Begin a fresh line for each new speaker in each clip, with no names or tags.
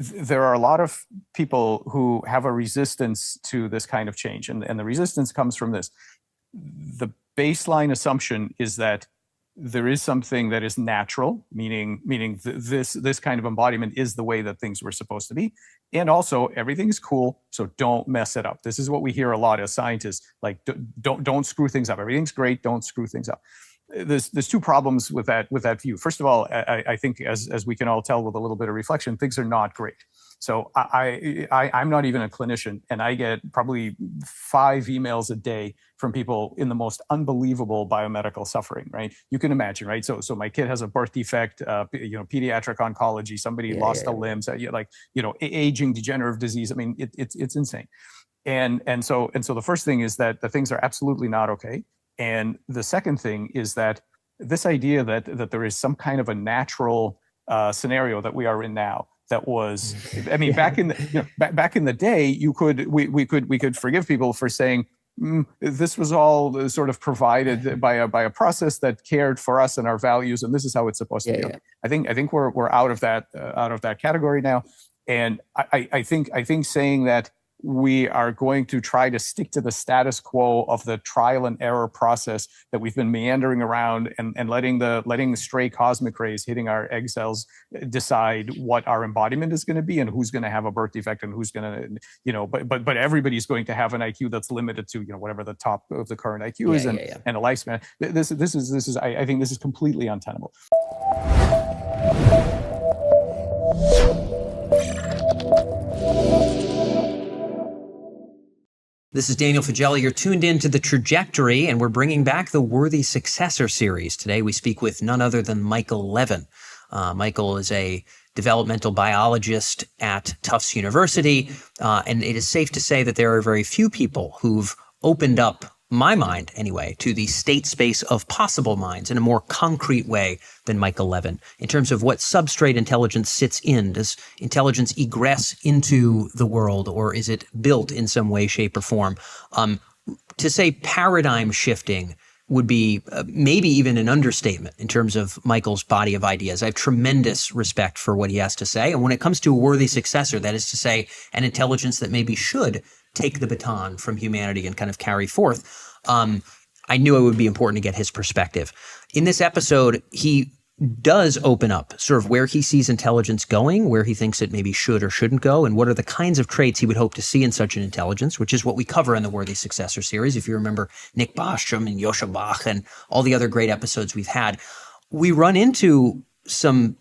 there are a lot of people who have a resistance to this kind of change. And the resistance comes from this. The baseline assumption is that there is something that is natural, meaning this kind of embodiment is the way that things were supposed to be. And also everything is cool, so don't mess it up. This is what we hear a lot as scientists, like don't screw things up. Everything's great, don't screw things up. There's two problems with that view. First of all, I think as we can all tell with a little bit of reflection, things are not great. So I'm not even a clinician, and I get probably 5 emails a day from people in the most unbelievable biomedical suffering, right? You can imagine, right? So my kid has a birth defect, pediatric oncology, somebody lost a limb, aging, degenerative disease. I mean, it's insane. And so the first thing is that the things are absolutely not okay. And the second thing is that this idea that there is some kind of a natural scenario that we are in now that was, I mean, back in the day, we could forgive people for saying this was all sort of provided by a process that cared for us and our values, and this is how it's supposed to be. Yeah. I think we're out of that category now, and I think saying that we are going to try to stick to the status quo of the trial and error process that we've been meandering around and letting stray cosmic rays hitting our egg cells decide what our embodiment is going to be and who's going to have a birth defect and who's going to, but everybody's going to have an IQ that's limited to, whatever the top of the current IQ is and a lifespan. This is I think this is completely untenable.
This is Daniel Fagelli. You're tuned in to The Trajectory, and we're bringing back the Worthy Successor series. Today we speak with none other than Michael Levin. Michael is a developmental biologist at Tufts University, and it is safe to say that there are very few people who've opened up my mind, anyway, to the state space of possible minds in a more concrete way than Michael Levin. In terms of what substrate intelligence sits in, does intelligence egress into the world, or is it built in some way, shape, or form? To say paradigm shifting would be maybe even an understatement in terms of Michael's body of ideas. I have tremendous respect for what he has to say. And when it comes to a worthy successor, that is to say, an intelligence that maybe should take the baton from humanity and kind of carry forth, I knew it would be important to get his perspective. In this episode, he does open up sort of where he sees intelligence going, where he thinks it maybe should or shouldn't go, and what are the kinds of traits he would hope to see in such an intelligence, which is what we cover in the Worthy Successor series. If you remember Nick Bostrom and Yoshua Bengio and all the other great episodes we've had, we run into some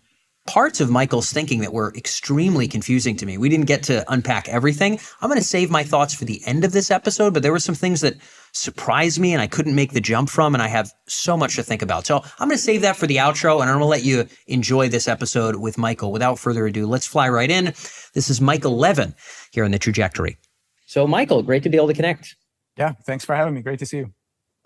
parts of Michael's thinking that were extremely confusing to me. We didn't get to unpack everything. I'm going to save my thoughts for the end of this episode, but there were some things that surprised me and I couldn't make the jump from, and I have so much to think about. So I'm going to save that for the outro, and I'm going to let you enjoy this episode with Michael. Without further ado, let's fly right in. This is Michael Levin here on The Trajectory. So Michael, great to be able to connect.
Yeah, thanks for having me. Great to see you.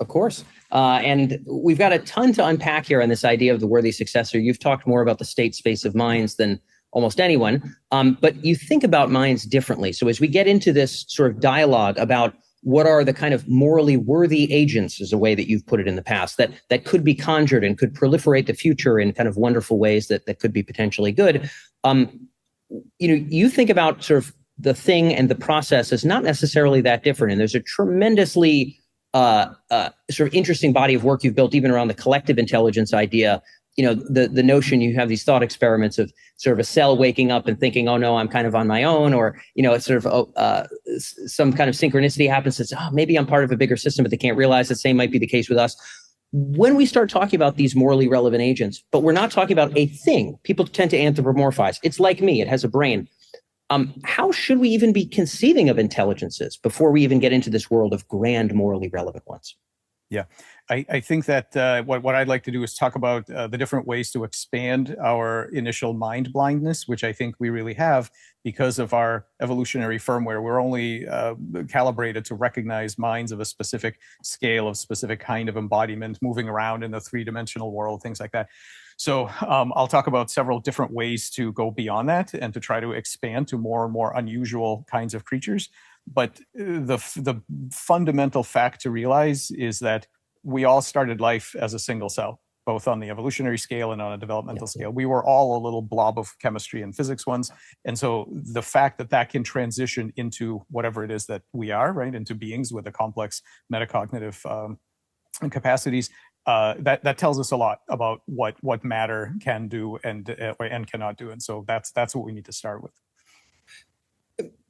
Of course. And we've got a ton to unpack here on this idea of the worthy successor. You've talked more about the state space of minds than almost anyone, but you think about minds differently. So as we get into this sort of dialogue about what are the kind of morally worthy agents, is a way that you've put it in the past, that could be conjured and could proliferate the future in kind of wonderful ways that could be potentially good. You think about sort of the thing and the process as not necessarily that different. And there's a tremendously sort of interesting body of work you've built even around the collective intelligence idea. The notion you have these thought experiments of sort of a cell waking up and thinking, oh no, I'm kind of on my own, or, it's sort of some kind of synchronicity happens. It's, maybe I'm part of a bigger system, but they can't realize the same might be the case with us. When we start talking about these morally relevant agents, but we're not talking about a thing, people tend to anthropomorphize. It's like me, it has a brain. How should we even be conceiving of intelligences before we even get into this world of grand morally relevant ones?
Yeah, I think that what I'd like to do is talk about the different ways to expand our initial mind blindness, which I think we really have because of our evolutionary firmware. We're only calibrated to recognize minds of a specific scale, of specific kind of embodiment, moving around in the three-dimensional world, things like that. So I'll talk about several different ways to go beyond that and to try to expand to more and more unusual kinds of creatures. But the fundamental fact to realize is that we all started life as a single cell. both on the evolutionary scale and on a developmental scale. We were all a little blob of chemistry and physics ones. And so the fact that that can transition into whatever it is that we are, right, into beings with a complex metacognitive capacities, that tells us a lot about what matter can do and cannot do. And so that's what we need to start with.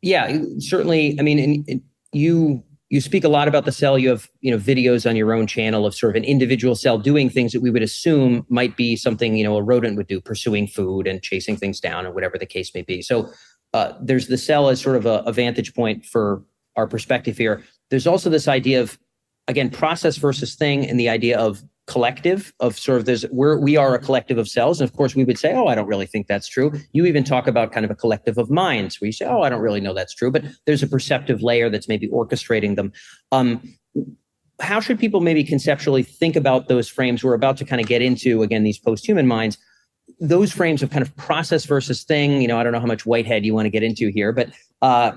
Yeah, certainly. I mean, and you speak a lot about the cell. You have, videos on your own channel of sort of an individual cell doing things that we would assume might be something, a rodent would do, pursuing food and chasing things down, or whatever the case may be. So there's the cell as sort of a vantage point for our perspective here. There's also this idea of, again, process versus thing, and the idea of collective, of sort of we are a collective of cells. And of course we would say, oh, I don't really think that's true. You even talk about kind of a collective of minds where you say, oh, I don't really know that's true, but there's a perceptive layer that's maybe orchestrating them. How should people maybe conceptually think about those frames? We're about to kind of get into, again, these post-human minds, those frames of kind of process versus thing. I don't know how much Whitehead you want to get into here, but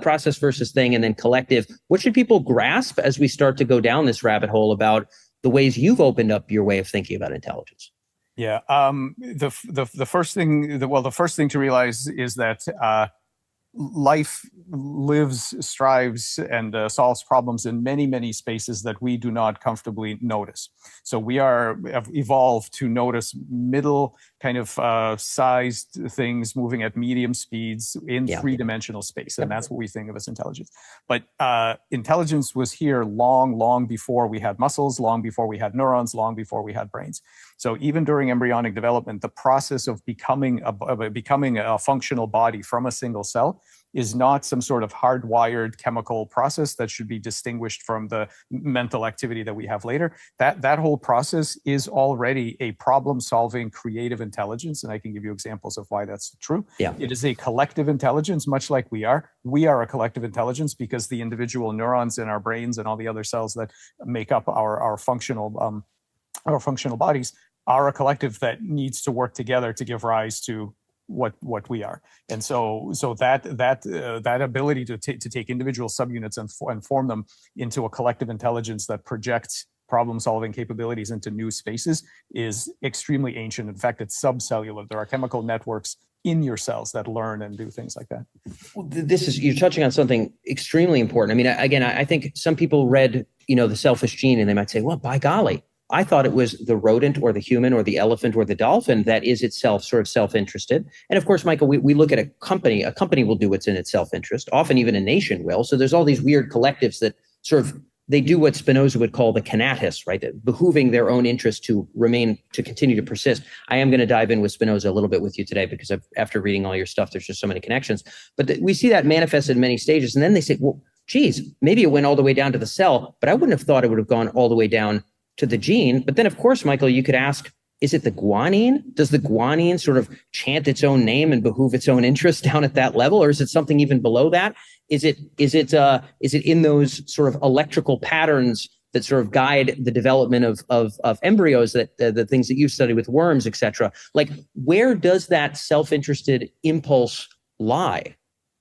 process versus thing, and then collective. What should people grasp as we start to go down this rabbit hole about the ways you've opened up your way of thinking about intelligence?
Yeah. The first thing to realize is that life lives, strives, and solves problems in many, many spaces that we do not comfortably notice. So we have evolved to notice middle kind of sized things moving at medium speeds in three-dimensional space. And that's what we think of as intelligence. But intelligence was here long, long before we had muscles, long before we had neurons, long before we had brains. So even during embryonic development, the process of becoming a functional body from a single cell is not some sort of hardwired chemical process that should be distinguished from the mental activity that we have later. That whole process is already a problem-solving creative intelligence, and I can give you examples of why that's true. Yeah. It is a collective intelligence, much like we are. We are a collective intelligence because the individual neurons in our brains and all the other cells that make up our functional bodies are a collective that needs to work together to give rise to what we are. And so that ability to take individual subunits and form them into a collective intelligence that projects problem-solving capabilities into new spaces is extremely ancient. In fact, it's subcellular. There are chemical networks in your cells that learn and do things like that.
Well, you're touching on something extremely important. I mean, again, I think some people read, the selfish gene, and they might say, well, by golly, I thought it was the rodent or the human or the elephant or the dolphin that is itself sort of self-interested. And of course, Michael, we look at a company will do what's in its self-interest. Often even a nation will. So there's all these weird collectives that sort of, they do what Spinoza would call the conatus, right? That behooving their own interest to continue to persist. I am going to dive in with Spinoza a little bit with you today because after reading all your stuff, there's just so many connections. But we see that manifested in many stages. And then they say, well, geez, maybe it went all the way down to the cell, but I wouldn't have thought it would have gone all the way down to the gene. But then, of course, Michael, you could ask, is it the guanine? Does the guanine sort of chant its own name and behoove its own interest down at that level? Or is it something even below that? Is it in those sort of electrical patterns that sort of guide the development of embryos, that the things that you study with worms, et cetera? Like, where does that self-interested impulse lie?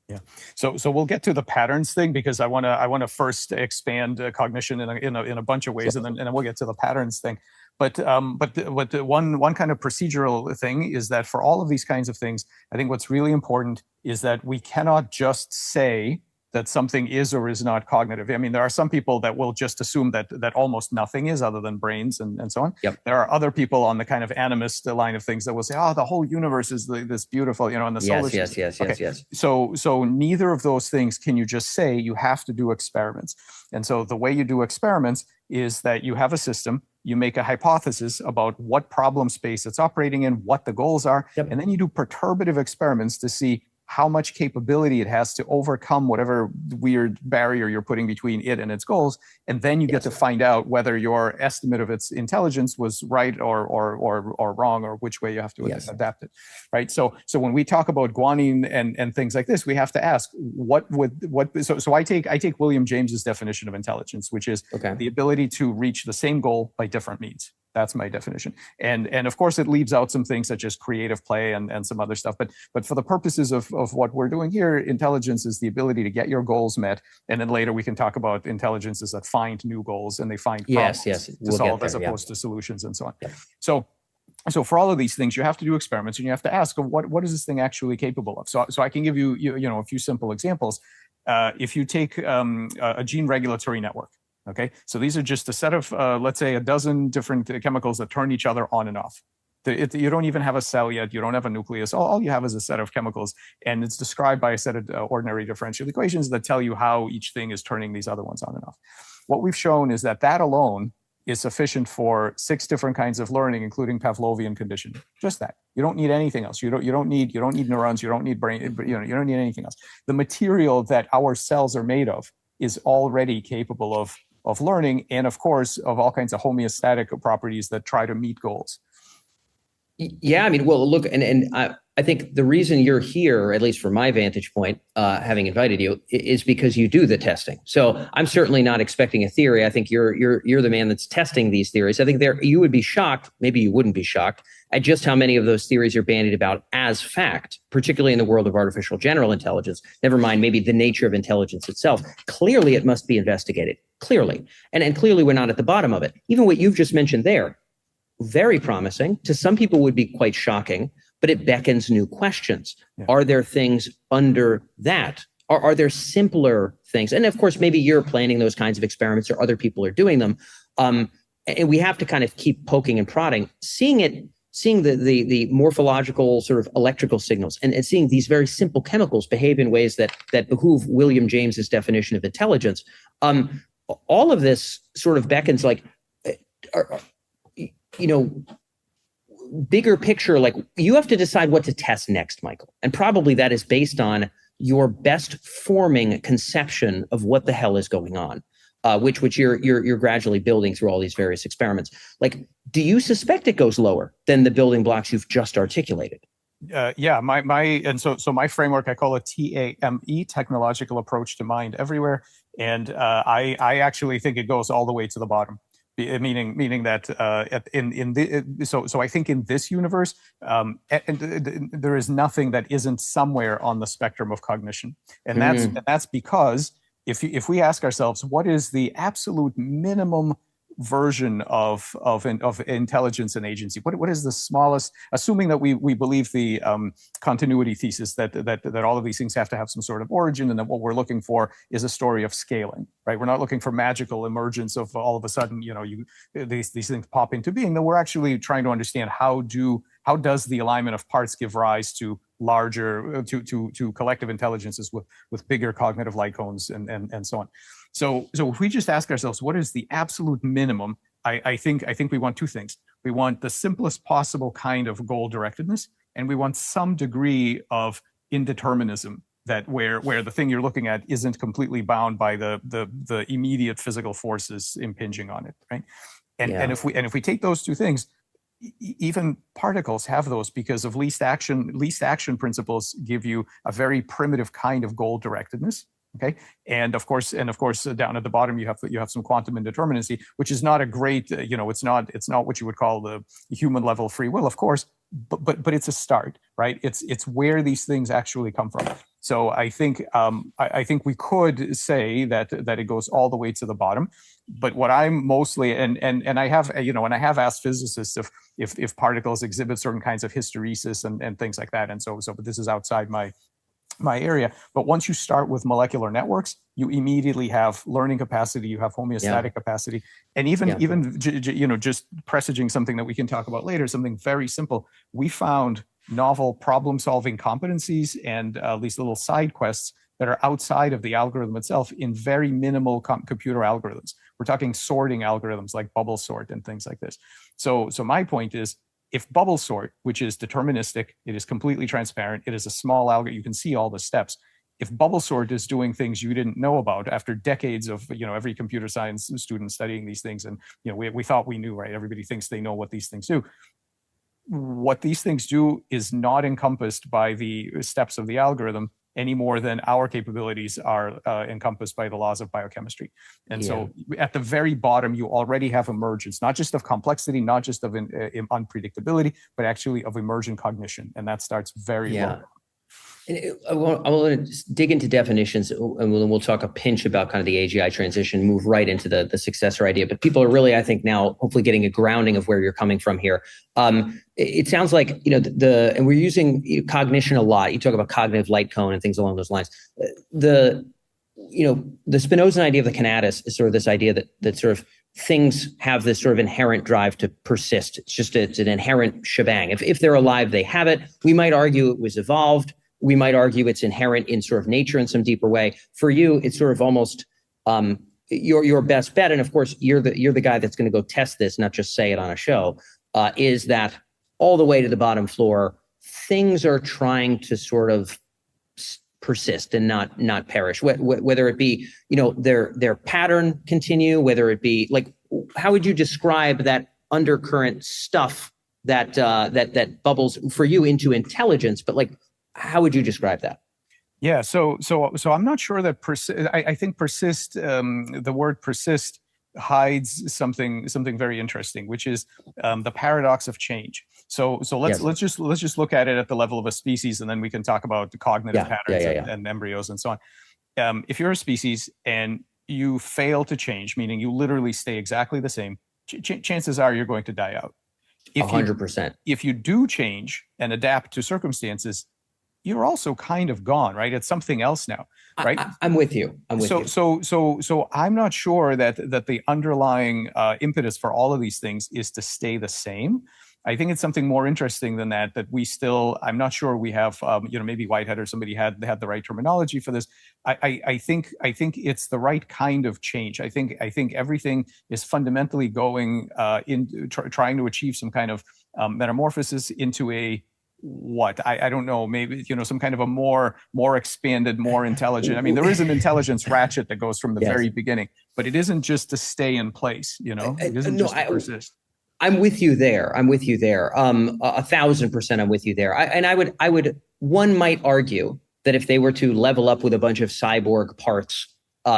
Yeah. So we'll get to the patterns thing because I want to first expand cognition in a bunch of ways, sure. and then we'll get to the patterns thing. But the one kind of procedural thing is that for all of these kinds of things, I think what's really important is that we cannot just say that something is or is not cognitive. I mean, there are some people that will just assume that almost nothing is other than brains and so on. Yep. There are other people on the kind of animist line of things that will say, oh, the whole universe is this beautiful, and the solar system. Yes. So neither of those things can you just say. You have to do experiments. And so the way you do experiments is that you have a system, you make a hypothesis about what problem space it's operating in, what the goals are, yep. and then you do perturbative experiments to see how much capability it has to overcome whatever weird barrier you're putting between it and its goals. And then you get to find out whether your estimate of its intelligence was right or wrong, or which way you have to adapt it, right? So when we talk about guanine and things like this, we have to ask so I take William James's definition of intelligence, which is the ability to reach the same goal by different means. That's my definition. And of course, it leaves out some things such as creative play and some other stuff. But for the purposes of what we're doing here, intelligence is the ability to get your goals met. And then later we can talk about intelligences that find new goals and they find problems to solve as opposed to solutions and so on. Yeah. So for all of these things, you have to do experiments, and you have to ask, what is this thing actually capable of? So I can give you, a few simple examples. If you take a gene regulatory network, okay, so these are just a set of, let's say, a dozen different chemicals that turn each other on and off. You don't even have a cell yet. You don't have a nucleus. All you have is a set of chemicals, and it's described by a set of ordinary differential equations that tell you how each thing is turning these other ones on and off. What we've shown is that alone is sufficient for 6 different kinds of learning, including Pavlovian conditioning. Just that. You don't need anything else. You don't need neurons. You don't need brain. You don't need anything else. The material that our cells are made of is already capable of learning, and of course of all kinds of homeostatic properties that try to meet goals.
Yeah, I mean, well, look, and I think the reason you're here, at least from my vantage point, having invited you, is because you do the testing. So I'm certainly not expecting a theory. I think you're the man that's testing these theories. I think you would be shocked, maybe you wouldn't be shocked, at just how many of those theories are bandied about as fact, particularly in the world of artificial general intelligence. Never mind maybe the nature of intelligence itself. Clearly, it must be investigated. Clearly, and clearly, we're not at the bottom of it. Even what you've just mentioned there. Very promising. To some people would be quite shocking, but it beckons new questions. Yeah. Are there things under that? Are there simpler things? And of course, maybe you're planning those kinds of experiments or other people are doing them. And we have to kind of keep poking and prodding, seeing the morphological sort of electrical signals and seeing these very simple chemicals behave in ways that behoove William James's definition of intelligence. All of this sort of beckons like, bigger picture, like you have to decide what to test next, Michael. And probably that is based on your best forming conception of what the hell is going on, which you're gradually building through all these various experiments. Like, do you suspect it goes lower than the building blocks you've just articulated?
Yeah, so my framework, I call it TAME, technological approach to mind everywhere. And I actually think it goes all the way to the bottom. Meaning that so I think in this universe, there is nothing that isn't somewhere on the spectrum of cognition, and that's because if we ask ourselves what is the absolute minimum version of intelligence and agency, what is the smallest, assuming that we believe the continuity thesis that all of these things have to have some sort of origin, and that what we're looking for is a story of scaling, right? We're not looking for magical emergence of all of a sudden these things pop into being. That we're actually trying to understand how does the alignment of parts give rise to larger to collective intelligences with bigger cognitive light cones and so on. So if we just ask ourselves, what is the absolute minimum? I think we want 2 things. We want the simplest possible kind of goal directedness, and we want some degree of indeterminism, that where the thing you're looking at isn't completely bound by the immediate physical forces impinging on it, right? And if we take those 2 things, even particles have those because of least action principles give you a very primitive kind of goal directedness. Okay, and of course, down at the bottom you have some quantum indeterminacy, which is not a great, it's not what you would call the human level free will, of course, but it's a start, right? It's where these things actually come from. So I think we could say that it goes all the way to the bottom. But what I'm mostly and I have I have asked physicists if particles exhibit certain kinds of hysteresis and things like that, and so but this is outside my area. But once you start with molecular networks, you immediately have learning capacity, you have homeostatic capacity, and even just presaging something that we can talk about later, something very simple. We found novel problem-solving competencies and these little side quests that are outside of the algorithm itself in very minimal computer algorithms. We're talking sorting algorithms like bubble sort and things like this. So my point is, if bubble sort, which is deterministic, it is completely transparent, it is a small algorithm, you can see all the steps. If bubble sort is doing things you didn't know about after decades of every computer science student studying these things, and we thought we knew, right? Everybody thinks they know what these things do. What these things do is not encompassed by the steps of the algorithm any more than our capabilities are encompassed by the laws of biochemistry. And so at the very bottom, you already have emergence, not just of complexity, not just of unpredictability, but actually of emergent cognition. And that starts very low.
I want to just dig into definitions, and we'll talk a pinch about kind of the AGI transition, move right into the successor idea. But people are really, I think, now hopefully getting a grounding of where you're coming from here. It sounds like, and we're using cognition a lot. You talk about cognitive light cone and things along those lines. The Spinozan idea of the conatus is sort of this idea that sort of things have this sort of inherent drive to persist. It's an inherent shebang. If they're alive, they have it. We might argue it was evolved. We might argue it's inherent in sort of nature in some deeper way. For you, it's sort of almost your best bet. And of course, you're the guy that's going to go test this, not just say it on a show, is that all the way to the bottom floor, things are trying to sort of persist and not perish, whether it be, their pattern continue, whether it be like, how would you describe that undercurrent stuff that bubbles for you into intelligence? But like, how would you describe that?
Yeah, so I'm not sure that I think persist. The word persist hides something very interesting, which is the paradox of change. So let's just look at it at the level of a species, and then we can talk about the cognitive patterns and embryos and so on. If you're a species and you fail to change, meaning you literally stay exactly the same, chances are you're going to die out.
100%.
If you do change and adapt to circumstances, you're also kind of gone, right? It's something else now, right?
I'm with you.
So I'm not sure that the underlying impetus for all of these things is to stay the same. I think it's something more interesting than that we still, I'm not sure we have, maybe Whitehead or somebody had the right terminology for this. I think it's the right kind of change. I think everything is fundamentally going trying to achieve some kind of metamorphosis into I don't know, maybe, some kind of a more expanded, more intelligent. I mean, there is an intelligence ratchet that goes from the very beginning, but it isn't just to stay in place, it isn't just to persist.
I'm with you there. 1,000% I'm with you there. One might argue that if they were to level up with a bunch of cyborg parts,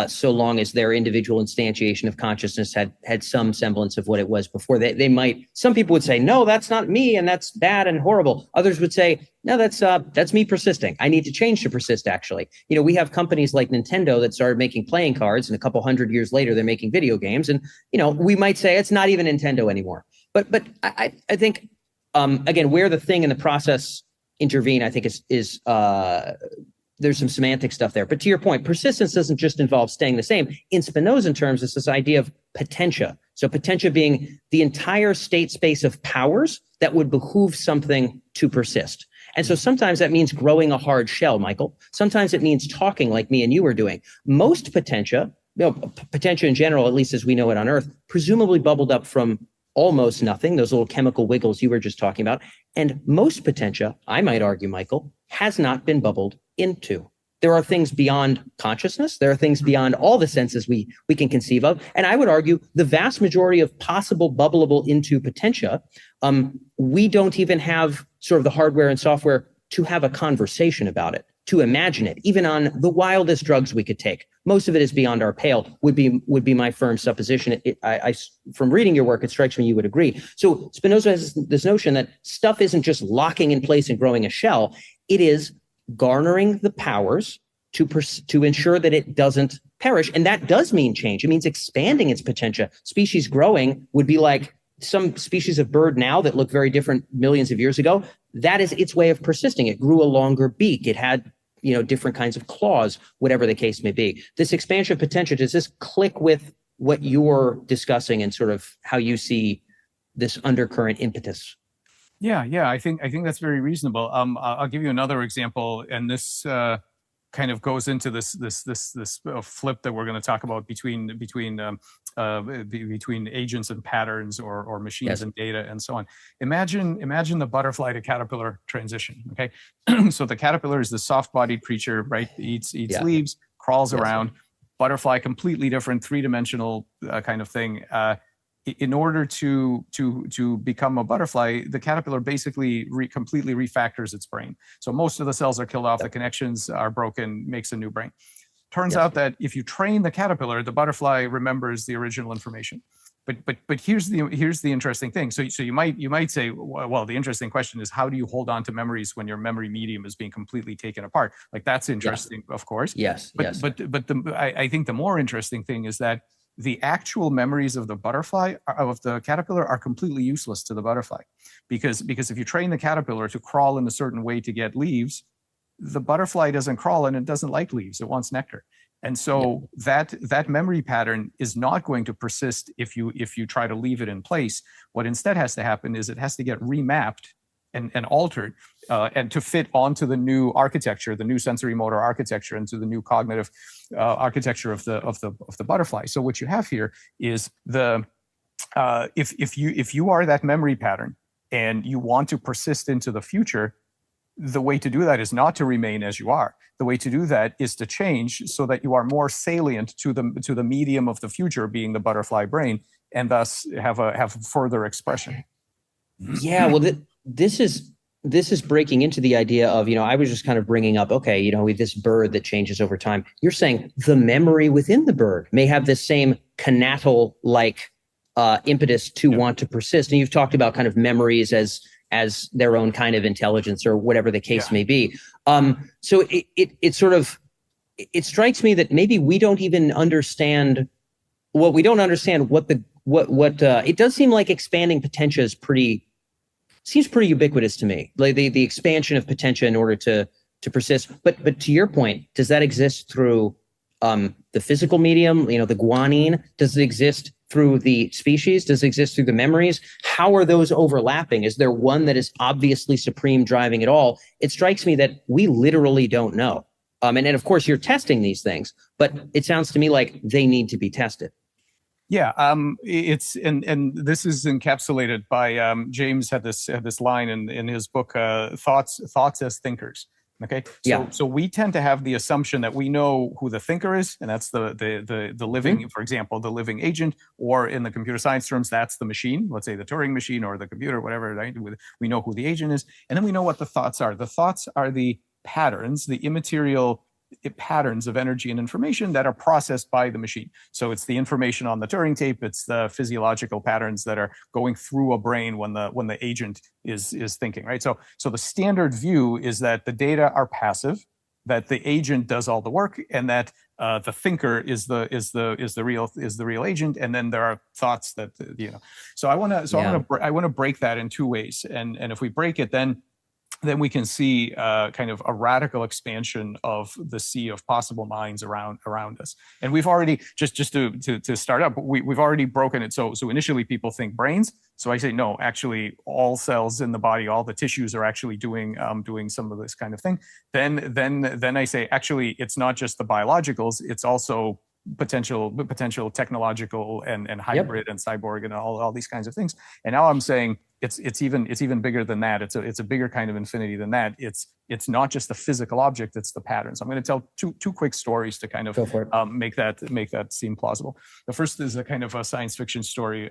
so long as their individual instantiation of consciousness had some semblance of what it was before, they might, some people would say, no, that's not me, and that's bad and horrible. Others would say, no, that's me persisting. I need to change to persist, actually. We have companies like Nintendo that started making playing cards, and a couple hundred years later, they're making video games. And, we might say it's not even Nintendo anymore. But I think, again, where the thing and the process intervene, I think is there's some semantic stuff there. But to your point, persistence doesn't just involve staying the same. In Spinozan terms, it's this idea of potentia. So potentia being the entire state space of powers that would behoove something to persist. And so sometimes that means growing a hard shell, Michael. Sometimes it means talking like me and you were doing. Most potentia, potentia in general, at least as we know it on Earth, presumably bubbled up from almost nothing, those little chemical wiggles you were just talking about. And most potentia, I might argue, Michael, has not been bubbled into. There are things beyond consciousness. There are things beyond all the senses we can conceive of. And I would argue the vast majority of possible bubbleable into potentia, we don't even have sort of the hardware and software to have a conversation about it, to imagine it, even on the wildest drugs we could take. Most of it is beyond our pale, would be my firm supposition. From reading your work, it strikes me you would agree. So Spinoza has this notion that stuff isn't just locking in place and growing a shell. It is garnering the powers to ensure that it doesn't perish. And that does mean change. It means expanding its potentia. Species growing would be like some species of bird now that look very different millions of years ago. That is its way of persisting. It grew a longer beak. It had different kinds of claws, whatever the case may be. This expansion of potential, does this click with what you're discussing and sort of how you see this undercurrent impetus?
Yeah, I think that's very reasonable. I'll give you another example, and this kind of goes into this flip that we're going to talk about between agents and patterns or machines and data and so on. Imagine the butterfly to caterpillar transition. Okay, so the caterpillar is the soft-bodied creature, right? Eats leaves, crawls around. Butterfly, completely different, three-dimensional kind of thing. In order to become a butterfly, the caterpillar basically completely refactors its brain. So most of the cells are killed off, the connections are broken, makes a new brain. Turns out that if you train the caterpillar, the butterfly remembers the original information. But here's the interesting thing. So you might say, well, the interesting question is, how do you hold on to memories when your memory medium is being completely taken apart? Like, that's interesting, of course.
Yes.
But I think the more interesting thing is that the actual memories of the butterfly, of the caterpillar, are completely useless to the butterfly, because if you train the caterpillar to crawl in a certain way to get leaves, the butterfly doesn't crawl and it doesn't like leaves. It wants nectar. And so that memory pattern is not going to persist if you try to leave it in place. What instead has to happen is it has to get remapped and altered, and to fit onto the new architecture, the new sensory motor architecture, into the new cognitive architecture of the butterfly. So what you have here is if you are that memory pattern and you want to persist into the future, the way to do that is not to remain as you are. The way to do that is to change so that you are more salient to the medium of the future, being the butterfly brain, and thus have further expression.
Yeah, well, this is breaking into the idea of, I was just kind of bringing up, okay, with this bird that changes over time. You're saying the memory within the bird may have this same conatal-like impetus to want to persist. And you've talked about kind of memories as their own kind of intelligence, or whatever the case may be. So it strikes me that maybe we don't even understand what it does seem like expanding potentia seems pretty ubiquitous to me. Like the expansion of potentia in order to persist. But to your point, does that exist through the physical medium, the guanine? Does it exist through the species? Does it exist through the memories? How are those overlapping? Is there one that is obviously supreme, driving it all? It strikes me that we literally don't know. And of course, you're testing these things, but it sounds to me like they need to be tested.
Yeah, it's and this is encapsulated by James had this line in his book, Thoughts as Thinkers. Okay. So we tend to have the assumption that we know who the thinker is, and that's the living, for example, the living agent, or in the computer science terms, that's the machine. Let's say the Turing machine or the computer, whatever. Right? We know who the agent is, and then we know what the thoughts are. The thoughts are the patterns, the immaterial patterns of energy and information that are processed by the machine. So it's the information on the Turing tape. It's the physiological patterns that are going through a brain when the agent is thinking, right? So the standard view is that the data are passive, that the agent does all the work, and that the thinker is the real agent, and then there are thoughts that So I want to break that in two ways, and if we break it, then we can see kind of a radical expansion of the sea of possible minds around us. And we've already, just to start up, we've already broken it. So initially people think brains. So I say, no, actually all cells in the body, all the tissues are actually doing some of this kind of thing. Then I say, actually, it's not just the biologicals, it's also potential technological and hybrid and cyborg and all these kinds of things. And now I'm saying it's even bigger than that. It's a bigger kind of infinity than that. It's not just the physical object, it's the patterns. I'm going to tell two quick stories to kind of make that seem plausible. The first is a kind of a science fiction story,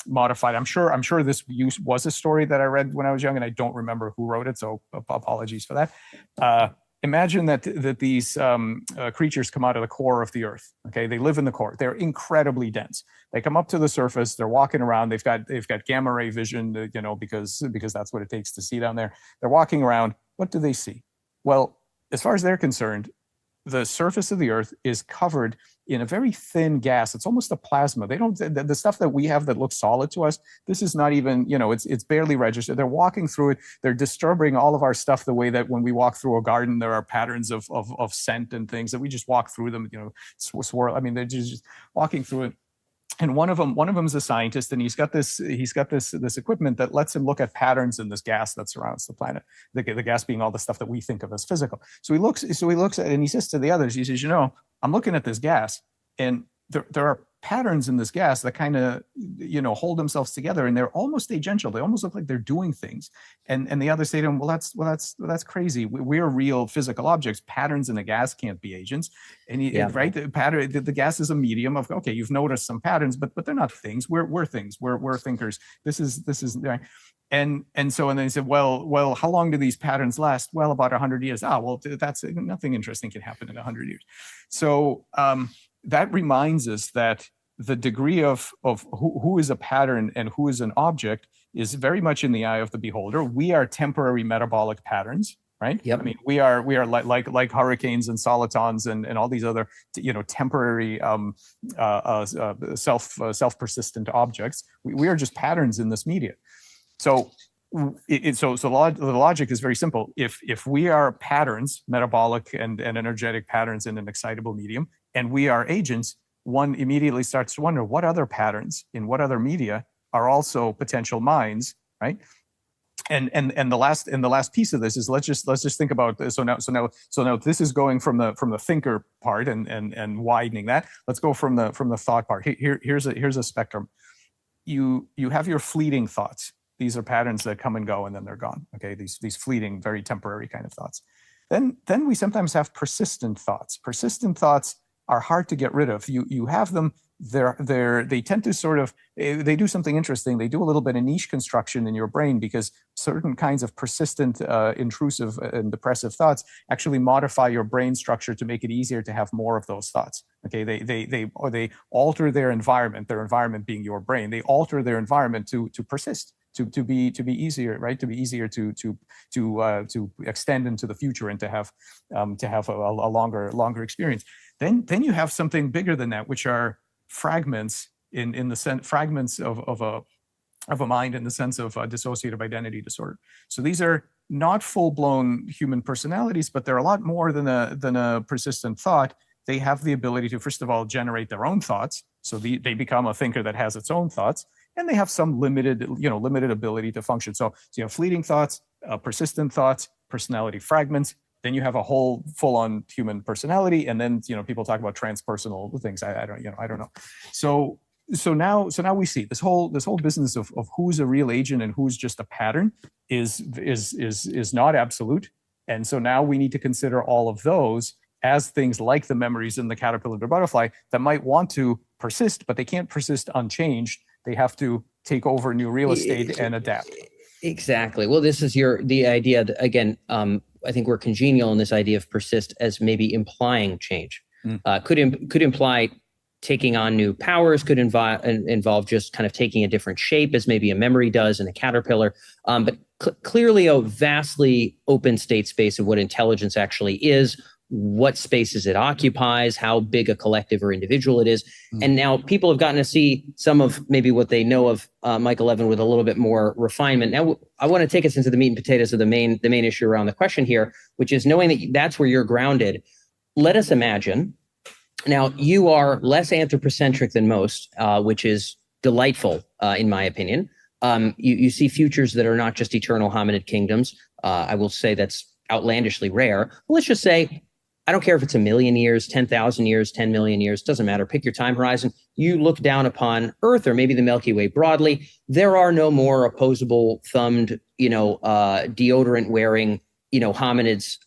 modified. I'm sure this was a story that I read when I was young, and I don't remember who wrote it, so apologies for that. Imagine that these creatures come out of the core of the Earth. Okay, they live in the core. They're incredibly dense. They come up to the surface. They're walking around. They've got gamma ray vision, because that's what it takes to see down there. They're walking around. What do they see? Well, as far as they're concerned, the surface of the Earth is covered in a very thin gas. It's almost a plasma. The stuff that we have that looks solid to us, this is not even, it's barely registered. They're walking through it. They're disturbing all of our stuff the way that when we walk through a garden, there are patterns of scent and things that we just walk through them, swirl. I mean, they're just walking through it. And one of them is a scientist, and he's got this equipment that lets him look at patterns in this gas that surrounds the planet. The gas being all the stuff that we think of as physical. So he looks at it and he says to the others, he says, I'm looking at this gas, and there are patterns in this gas that kind of hold themselves together, and they're almost agential. They almost look like they're doing things. And the others say to him, well, that's crazy. We're real physical objects. Patterns in a gas can't be agents. And right, the gas is a medium of, okay, you've noticed some patterns, but they're not things. We're things. We're thinkers. This is and then he said, well, how long do these patterns last? Well, about 100 years. Well, that's nothing interesting can happen in 100 years. So that reminds us that the degree of who is a pattern and who is an object is very much in the eye of the beholder. We are temporary metabolic patterns, right?
Yep.
I mean, we are like hurricanes and solitons and all these other, temporary self-persistent objects. We are just patterns in this media. So the logic is very simple. If we are patterns, metabolic and energetic patterns in an excitable medium, and we are agents, one immediately starts to wonder what other patterns in what other media are also potential minds, right? And the last piece of this is let's just think about this. So now this is going from the thinker part and widening that. Let's go from the thought part. Here's a spectrum. You have your fleeting thoughts. These are patterns that come and go and then they're gone. Okay, these fleeting, very temporary kind of thoughts. Then we sometimes have persistent thoughts. Persistent thoughts are hard to get rid of. You have them. They tend to sort of, they do something interesting. They do a little bit of niche construction in your brain because certain kinds of persistent, intrusive and depressive thoughts actually modify your brain structure to make it easier to have more of those thoughts. Okay, they alter their environment being your brain. They alter their environment to persist. To be easier, right? To be easier to extend into the future and to have a longer experience. Then you have something bigger than that, which are fragments in the sense fragments of a mind in the sense of dissociative identity disorder. So these are not full-blown human personalities, but they're a lot more than a persistent thought. They have the ability to, first of all, generate their own thoughts. So they become a thinker that has its own thoughts. And they have some limited ability to function. So you have fleeting thoughts, persistent thoughts, personality fragments. Then you have a whole full-on human personality, and then people talk about transpersonal things. I don't know. So now we see this whole business of who's a real agent and who's just a pattern is not absolute. And so now we need to consider all of those as things like the memories in the caterpillar or butterfly that might want to persist, but they can't persist unchanged. They have to take over new real estate and adapt.
Exactly. Well, this is the idea that, again, I think we're congenial in this idea of persist as maybe implying change. Could imply taking on new powers, could involve just kind of taking a different shape as maybe a memory does in a caterpillar. But clearly a vastly open state space of what intelligence actually is, what spaces it occupies, how big a collective or individual it is. And now people have gotten to see some of maybe what they know of Michael Levin with a little bit more refinement. Now, I want to take us into the meat and potatoes of the main issue around the question here, which is knowing that that's where you're grounded. Let us imagine, now you are less anthropocentric than most, which is delightful in my opinion. You see futures that are not just eternal hominid kingdoms. I will say that's outlandishly rare. Let's just say, I don't care if it's 1 million years, 10,000 years, 10 million years, doesn't matter. Pick your time horizon. You look down upon Earth or maybe the Milky Way broadly. There are no more opposable thumbed, deodorant wearing, hominids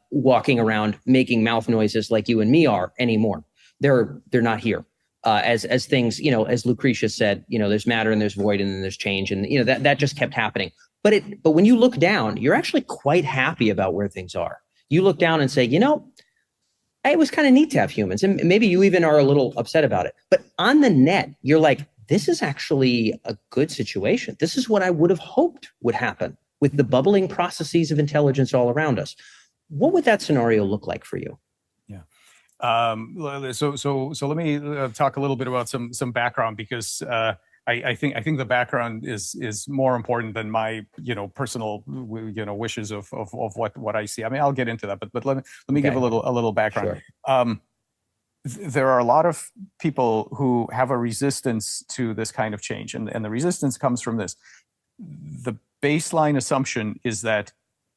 walking around making mouth noises like you and me are anymore. They're not here. As things, as Lucretia said, there's matter and there's void and then there's change. And, that just kept happening. But when you look down, you're actually quite happy about where things are. You look down and say, it was kind of neat to have humans. And maybe you even are a little upset about it. But on the net, you're like, this is actually a good situation. This is what I would have hoped would happen with the bubbling processes of intelligence all around us. What would that scenario look like for you?
Yeah. So let me talk a little bit about some background because I think the background is more important than my personal wishes of what I see. I mean, I'll get into that, but let me give a little background. Sure. There are a lot of people who have a resistance to this kind of change, and the resistance comes from this. The baseline assumption is that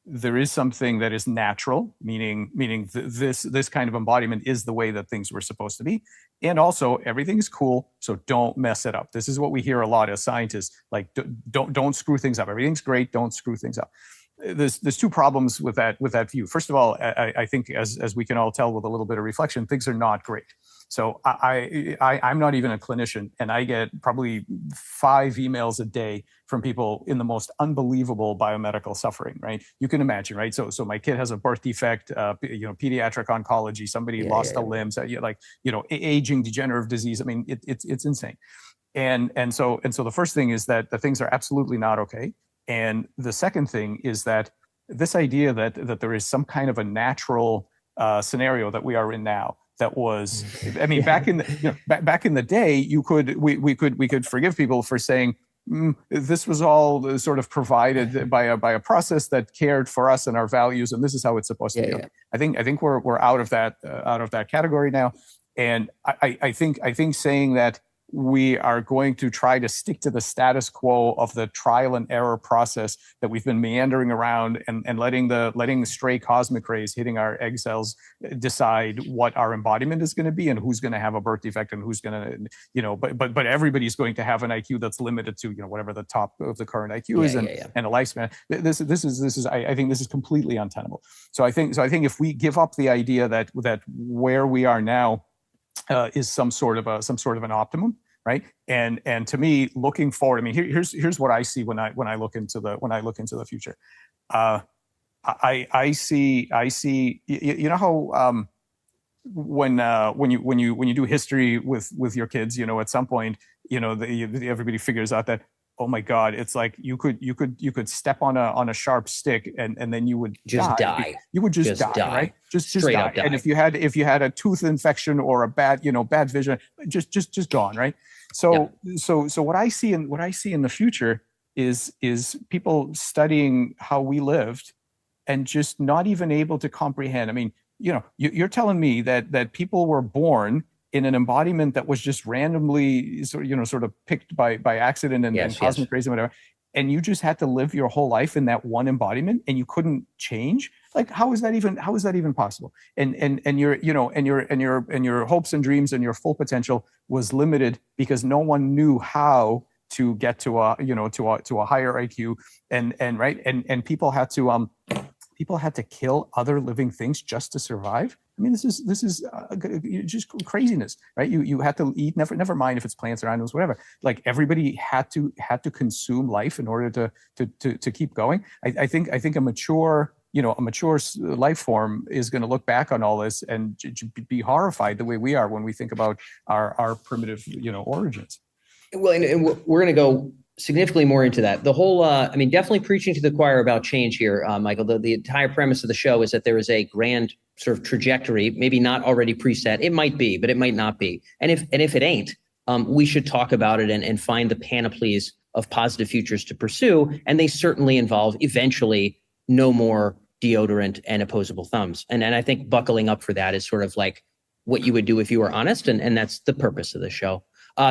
there is something that is natural, meaning this kind of embodiment is the way that things were supposed to be. And also everything's cool, so don't mess it up. This is what we hear a lot as scientists, like don't screw things up. Everything's great, don't screw things up. there's two problems with that view. First of all, I think as we can all tell with a little bit of reflection, things are not great. So I'm not even a clinician, and I get probably 5 emails a day from people in the most unbelievable biomedical suffering, right? You can imagine, right? So my kid has a birth defect, pediatric oncology, somebody lost a limb, aging, degenerative disease. I mean, it's insane. And so the first thing is that the things are absolutely not okay. And the second thing is that this idea that there is some kind of a natural scenario that we are in now that was, I mean, back in the day, we could forgive people for saying this was all sort of provided by a process that cared for us and our values, and this is how it's supposed to be. Yeah. I think we're out of that category now, and I think saying that we are going to try to stick to the status quo of the trial and error process that we've been meandering around and letting the stray cosmic rays hitting our egg cells decide what our embodiment is going to be and who's going to have a birth defect and who's going to, but everybody's going to have an IQ that's limited to, whatever the top of the current IQ is and a lifespan. This is I think this is completely untenable. So I think if we give up the idea that where we are now is some sort of an optimum, right? And to me, looking forward, I mean, here's what I see when I look into the future. I see. You know how when you do history with your kids, at some point, everybody figures out that, oh my God, it's like you could step on a sharp stick and then you would
just die.
You would just die, right? Just die.
Die.
And if you had a tooth infection or a bad vision, just gone, right? So what I see in the future is people studying how we lived and just not even able to comprehend. I mean, you're telling me that people were born in an embodiment that was just randomly sort of picked by accident and cosmic rays and whatever, and you just had to live your whole life in that one embodiment and you couldn't change? Like, how is that even possible? And your hopes and dreams and your full potential was limited because no one knew how to get to a higher IQ and people had to kill other living things just to survive. I mean, this is just craziness, right? You had to eat, never mind if it's plants or animals, whatever. Like, everybody had to consume life in order to keep going. I think a mature life form is going to look back on all this and be horrified the way we are when we think about our primitive origins.
Well, and we're going to go significantly more into that. The whole, definitely preaching to the choir about change here, Michael. The entire premise of the show is that there is a grand sort of trajectory, maybe not already preset. It might be, but it might not be. And if it ain't, we should talk about it and find the panoplies of positive futures to pursue. And they certainly involve eventually no more deodorant and opposable thumbs. And I think buckling up for that is sort of like what you would do if you were honest. And that's the purpose of the show.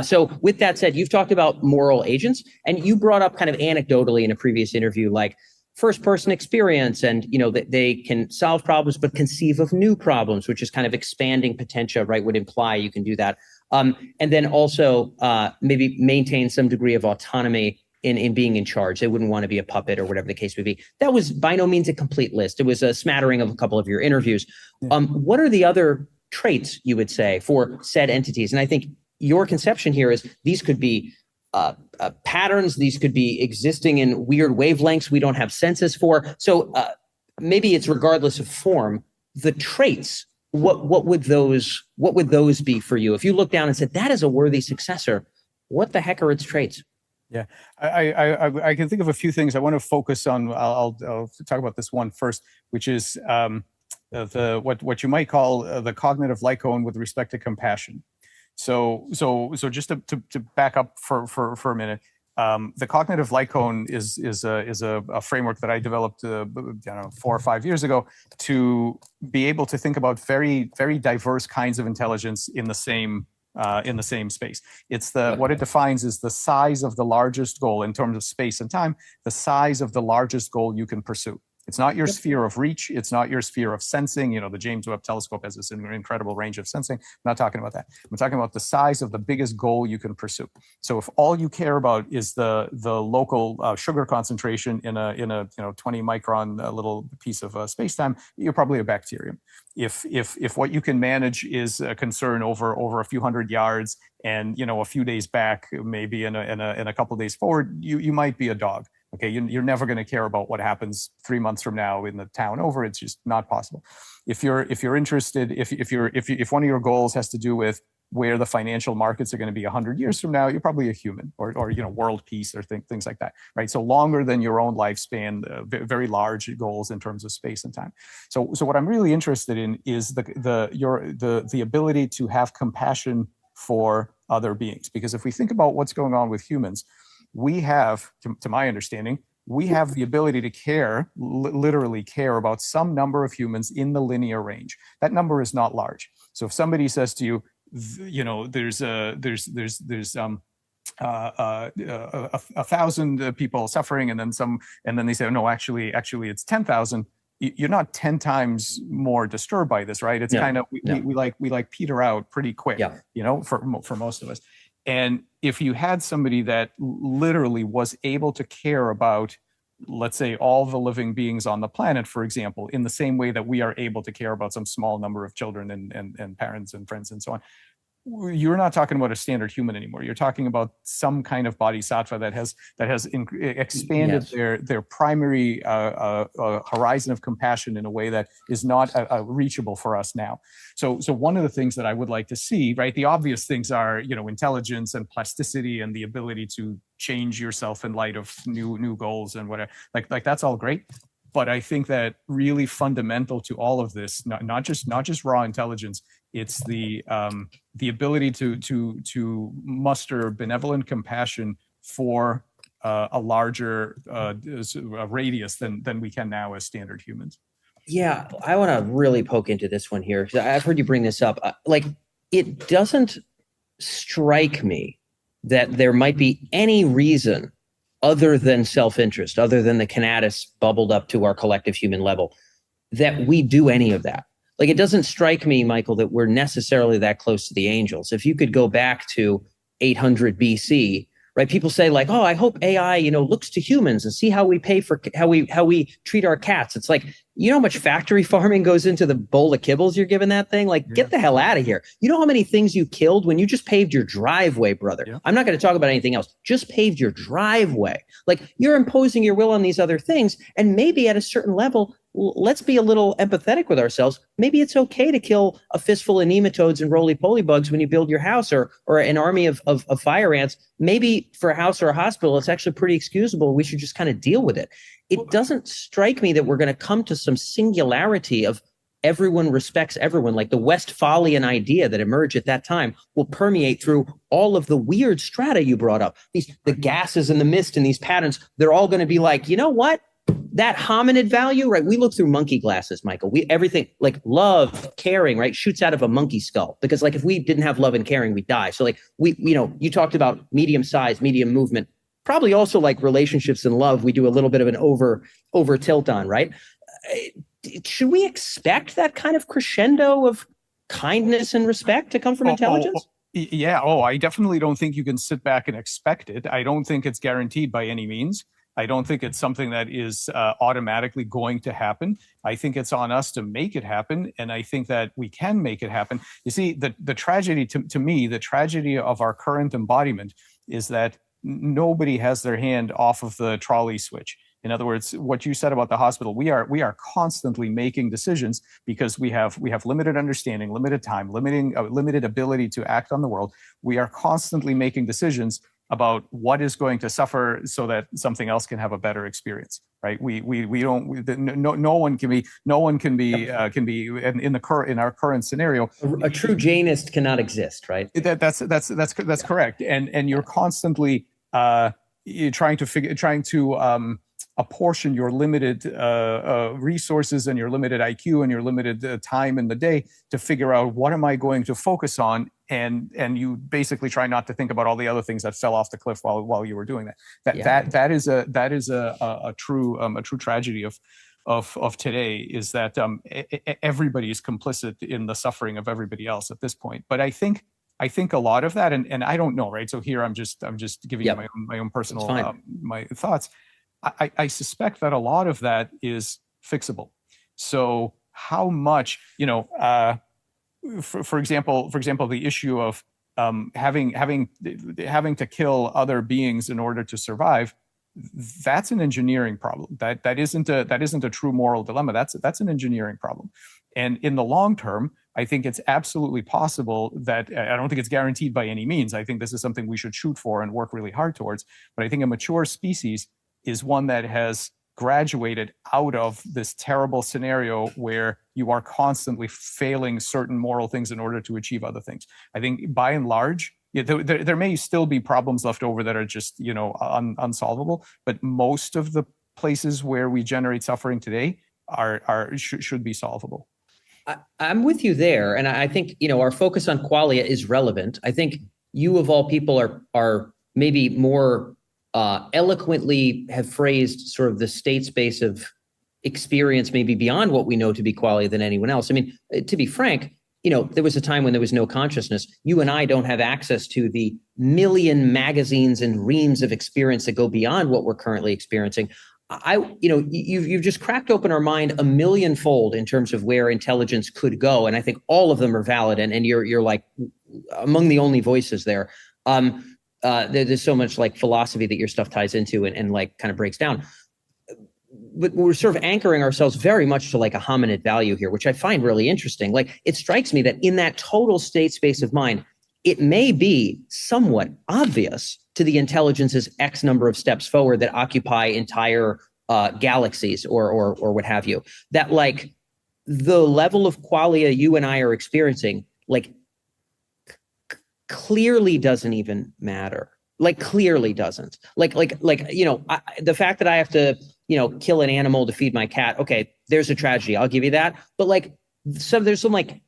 So with that said, you've talked about moral agents, and you brought up kind of anecdotally in a previous interview, like first person experience and, that they can solve problems, but conceive of new problems, which is kind of expanding potentia, right? Would imply you can do that. And then also maybe maintain some degree of autonomy in being in charge. They wouldn't want to be a puppet or whatever the case may be. That was by no means a complete list. It was a smattering of a couple of your interviews. What are the other traits you would say for said entities? And I think your conception here is these could be patterns. These could be existing in weird wavelengths we don't have senses for. So maybe it's regardless of form. The traits, what would those be for you? If you look down and said, that is a worthy successor, what the heck are its traits?
Yeah, I can think of a few things. I want to focus on. I'll talk about this one first, which is what you might call the cognitive light cone with respect to compassion. So just to back up for a minute, the cognitive light cone is a framework that I developed 4 or 5 years ago to be able to think about very, very diverse kinds of intelligence in the same space. It's what it defines is the size of the largest goal in terms of space and time, the size of the largest goal you can pursue. It's not your sphere of reach. It's not your sphere of sensing. The James Webb Telescope has this incredible range of sensing. I'm not talking about that. I'm talking about the size of the biggest goal you can pursue. So if all you care about is the local sugar concentration in a 20 micron little piece of space-time, you're probably a bacterium. If what you can manage is a concern over a few hundred yards and a few days back, maybe in a couple of days forward, you might be a dog. Okay, you're never going to care about what happens 3 months from now in the town over. It's just not possible. If you're interested, if one of your goals has to do with where the financial markets are going to be 100 years from now, you're probably a human, or world peace or things like that, right? So longer than your own lifespan, very large goals in terms of space and time. So what I'm really interested in is the ability to have compassion for other beings, because if we think about what's going on with humans, we have, to my understanding, we have the ability to care, literally care about some number of humans in the linear range. That number is not large. So if somebody says to you, there's 1,000 people suffering, and then they say, oh, no, actually it's 10,000. You're not 10 times more disturbed by this, right? It's kind of we like peter out pretty quick, for most of us. And if you had somebody that literally was able to care about, let's say, all the living beings on the planet, for example, in the same way that we are able to care about some small number of children and parents and friends and so on, you're not talking about a standard human anymore. You're talking about some kind of bodhisattva that has expanded their primary horizon of compassion in a way that is not reachable for us now. So one of the things that I would like to see, right? The obvious things are, intelligence and plasticity and the ability to change yourself in light of new goals and whatever. Like that's all great. But I think that really fundamental to all of this, not just raw intelligence, it's the ability to muster benevolent compassion for a larger radius than we can now as standard humans.
Yeah, I want to really poke into this one here, because I've heard you bring this up. It doesn't strike me that there might be any reason other than self-interest, other than the Conatus bubbled up to our collective human level, that we do any of that. It doesn't strike me, Michael, that we're necessarily that close to the angels. If you could go back to 800 BC, right? People say oh, I hope AI, looks to humans and see how we pay for how we treat our cats. It's how much factory farming goes into the bowl of kibbles you're giving that thing? Get the hell out of here. You know how many things you killed when you just paved your driveway, brother? Yeah. I'm not going to talk about anything else. Just paved your driveway. You're imposing your will on these other things. And maybe at a certain level, let's be a little empathetic with ourselves. Maybe it's okay to kill a fistful of nematodes and roly-poly bugs when you build your house, or an army of fire ants. Maybe for a house or a hospital, it's actually pretty excusable. We should just kind of deal with it. It doesn't strike me that we're going to come to some singularity of everyone respects everyone. The Westphalian idea that emerged at that time will permeate through all of the weird strata you brought up. The gases and the mist and these patterns, they're all going to be you know what? That hominid value, right? We look through monkey glasses, Michael. Everything love, caring, right, shoots out of a monkey skull, because if we didn't have love and caring, we'd die. So you talked about medium size, medium movement, probably also relationships and love. We do a little bit of an over tilt on, right? Should we expect that kind of crescendo of kindness and respect to come from intelligence?
Yeah. I definitely don't think you can sit back and expect it. I don't think it's guaranteed by any means. I don't think it's something that is automatically going to happen. I think it's on us to make it happen, and I think that we can make it happen. You see, the tragedy, to me, the tragedy of our current embodiment is that nobody has their hand off of the trolley switch. In other words, what you said about the hospital, we are constantly making decisions because we have limited understanding, limited time, limited ability to act on the world. We are constantly making decisions about what is going to suffer so that something else can have a better experience, right? No one can be in our current scenario.
A true Jainist cannot exist, right?
That's correct. And you're constantly trying to apportion your limited resources and your limited IQ and your limited time in the day to figure out what am I going to focus on, and you basically try not to think about all the other things that fell off the cliff while you were doing that. That is a true tragedy of today is that everybody is complicit in the suffering of everybody else at this point. But I think a lot of that, and I don't know, right? So here I'm just giving you my own personal my thoughts. I suspect that a lot of that is fixable. So how much, for example, the issue of having to kill other beings in order to survive, that's an engineering problem. That isn't a true moral dilemma. That's an engineering problem. And in the long term, I think it's absolutely possible that, I don't think it's guaranteed by any means. I think this is something we should shoot for and work really hard towards. But I think a mature species is one that has graduated out of this terrible scenario where you are constantly failing certain moral things in order to achieve other things. I think by and large, there may still be problems left over that are just, unsolvable, but most of the places where we generate suffering today should be solvable.
I'm with you there. And I think, our focus on qualia is relevant. I think you of all people are maybe more eloquently have phrased sort of the state space of experience, maybe beyond what we know to be qualia than anyone else. I mean, to be frank, there was a time when there was no consciousness. You and I don't have access to the million magazines and reams of experience that go beyond what we're currently experiencing. You've just cracked open our mind a millionfold in terms of where intelligence could go. And I think all of them are valid. And you're like among the only voices there. There's so much like philosophy that your stuff ties into and like kind of breaks down. But we're sort of anchoring ourselves very much to like a hominid value here, which I find really interesting. Like it strikes me that in that total state space of mind, it may be somewhat obvious to the intelligence's X number of steps forward that occupy entire galaxies or what have you, that like the level of qualia you and I are experiencing, like clearly doesn't even matter. Like clearly doesn't. The fact that I have to, kill an animal to feed my cat. Okay, there's a tragedy. I'll give you that. But there's some like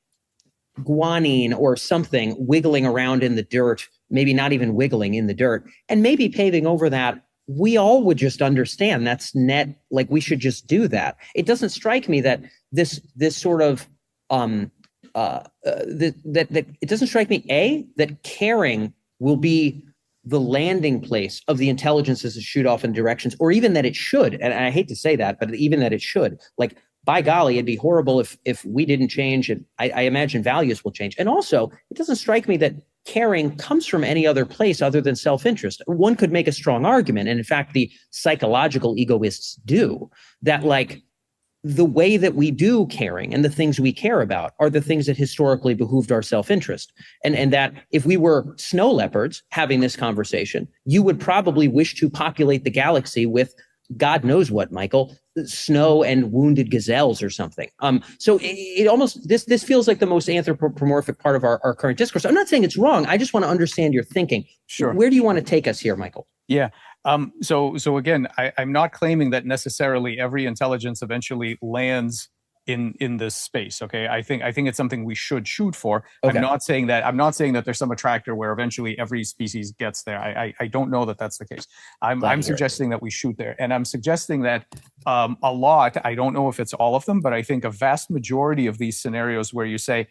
guanine or something wiggling around in the dirt, maybe not even wiggling in the dirt, and maybe paving over that. We all would just understand that's net. Like we should just do that. It doesn't strike me that this sort of that it doesn't strike me that caring will be the landing place of the intelligences to shoot off in directions, or even that it should. And I hate to say that, but even that it should. Like, by golly, it'd be horrible if we didn't change. And I imagine values will change. And also, it doesn't strike me that caring comes from any other place other than self-interest. One could make a strong argument, and in fact, the psychological egoists do, that like the way that we do caring and the things we care about are the things that historically behooved our self-interest. And that if we were snow leopards having this conversation, you would probably wish to populate the galaxy with God knows what, Michael, snow and wounded gazelles or something. So it almost, this feels like the most anthropomorphic part of our current discourse. I'm not saying it's wrong. I just want to understand your thinking.
Sure.
Where do you want to take us here, Michael?
Yeah. So again, I'm not claiming that necessarily every intelligence eventually lands in this space. Okay. I think it's something we should shoot for. Okay. I'm not saying that there's some attractor where eventually every species gets there. I don't know that that's the case. I'm suggesting that we shoot there. And I'm suggesting that a lot, I don't know if it's all of them, but I think a vast majority of these scenarios where you say,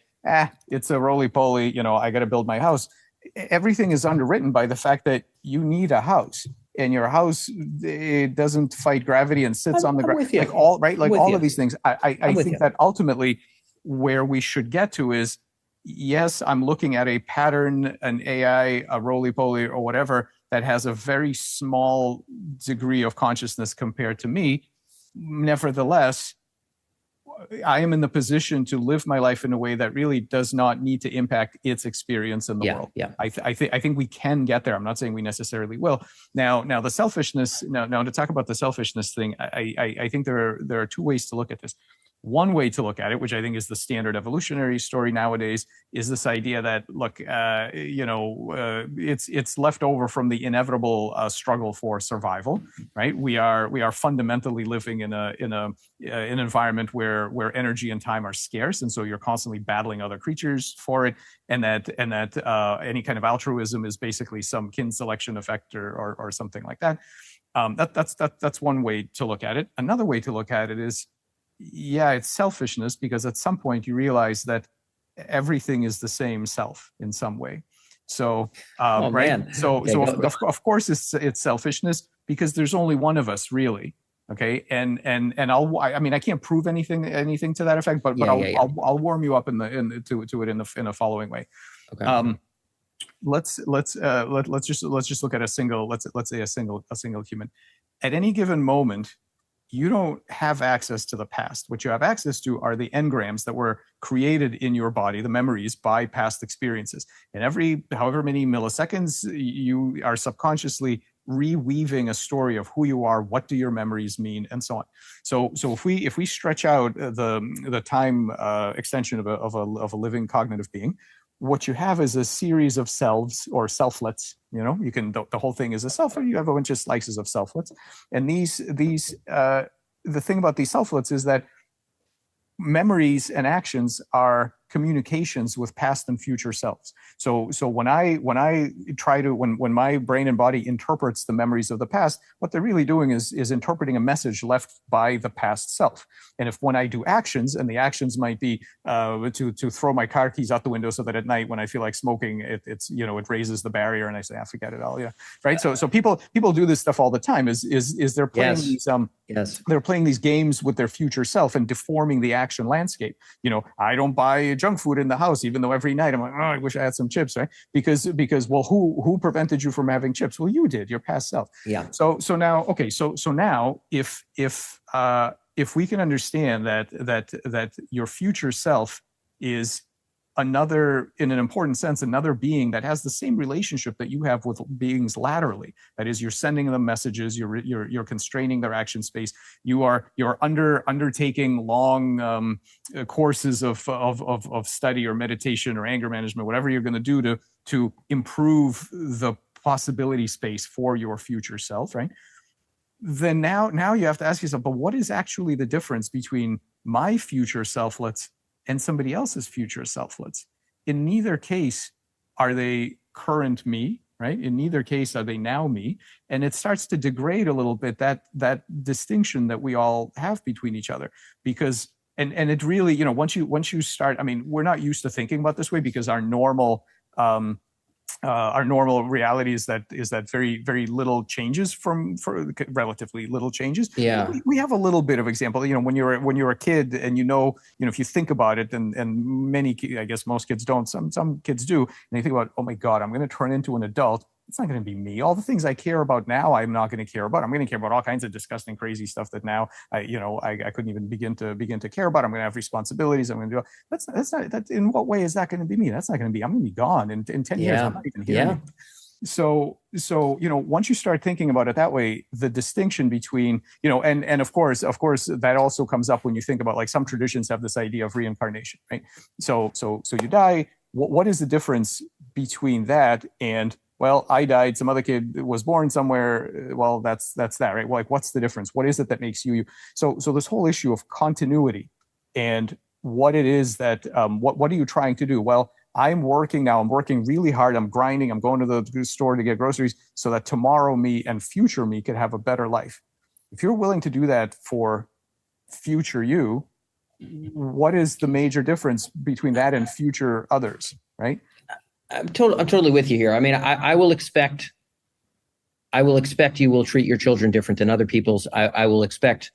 it's a roly-poly, I got to build my house. Everything is underwritten by the fact that you need a house. And your house, it doesn't fight gravity and sits on the ground. Like all of these things. I think that ultimately where we should get to is, yes, I'm looking at a pattern, an AI, a roly-poly or whatever that has a very small degree of consciousness compared to me. Nevertheless, I am in the position to live my life in a way that really does not need to impact its experience in the world. Yeah. I think we can get there. I'm not saying we necessarily will. Now the selfishness. Now to talk about the selfishness thing, I think there are two ways to look at this. One way to look at it, which I think is the standard evolutionary story nowadays, is this idea that look, it's left over from the inevitable struggle for survival, right? We are fundamentally living in an environment where energy and time are scarce, and so you're constantly battling other creatures for it, and that any kind of altruism is basically some kin selection effect or something like that. That's one way to look at it. Another way to look at it is, yeah, it's selfishness, because at some point you realize that everything is the same self in some way. So,
Oh
right.
man.
So,
Okay,
so
go.
of course it's selfishness, because there's only one of us really. Okay. And I mean, I can't prove anything to that effect, but
Yeah.
I'll warm you up to it in the following way.
Okay.
Let's just look at let's say a single human. At any given moment, you don't have access to the past. What you have access to are the engrams that were created in your body, the memories, by past experiences. And every however many milliseconds, you are subconsciously reweaving a story of who you are, what do your memories mean, and so on. So if we stretch out the time extension of a living cognitive being, what you have is a series of selves or selflets. You know, you can the whole thing is a self, you have a bunch of slices of selflets, and these the thing about these selflets is that memories and actions are communications with past and future selves. So when my brain and body interprets the memories of the past, what they're really doing is interpreting a message left by the past self. And when I do actions, and the actions might be to throw my car keys out the window so that at night when I feel like smoking, it raises the barrier and I say, forget it all. Yeah. Right. So people do this stuff all the time. Is they're playing they're playing these games with their future self and deforming the action landscape. I don't buy junk food in the house, even though every night I'm like, I wish I had some chips, right? Because well, who prevented you from having chips? Well, you did, your past self.
Yeah.
So now, okay, so now if we can understand that your future self is another, in an important sense, another being that has the same relationship that you have with beings laterally. That is, you're sending them messages, you're constraining their action space. You're undertaking long courses of study or meditation or anger management, whatever you're going to do to improve the possibility space for your future self, right? Then now you have to ask yourself, but what is actually the difference between my future selflets and somebody else's future selflets? In neither case are they current me, right? In neither case are they now me. And it starts to degrade a little bit that distinction that we all have between each other. Because and it really, once you start, I mean, we're not used to thinking about this way, because our normal reality is that very, very little changes for relatively little changes.
Yeah.
We have a little bit of example, when you're a kid and if you think about it, and many, I guess most kids don't, some kids do, and they think about, oh my God, I'm going to turn into an adult. It's not going to be me. All the things I care about now, I'm not going to care about. I'm going to care about all kinds of disgusting, crazy stuff that now I couldn't even begin to care about. I'm going to have responsibilities. I'm going to do. That's not. In what way is that going to be me? That's not going to be. I'm going to be gone in 10 years. I'm not even here. Yeah. So once you start thinking about it that way, the distinction between and of course that also comes up when you think about, like, some traditions have this idea of reincarnation, right? So you die. What is the difference between that and, well, I died, some other kid was born somewhere. Well, that's that, right? Well, like, what's the difference? What is it that makes you? So this whole issue of continuity and what it is that, what are you trying to do? Well, I'm working now. I'm working really hard. I'm grinding. I'm going to the store to get groceries so that tomorrow me and future me could have a better life. If you're willing to do that for future you, what is the major difference between that and future others, right?
I'm totally with you here. I mean, I will expect you will treat your children different than other people's. I will expect,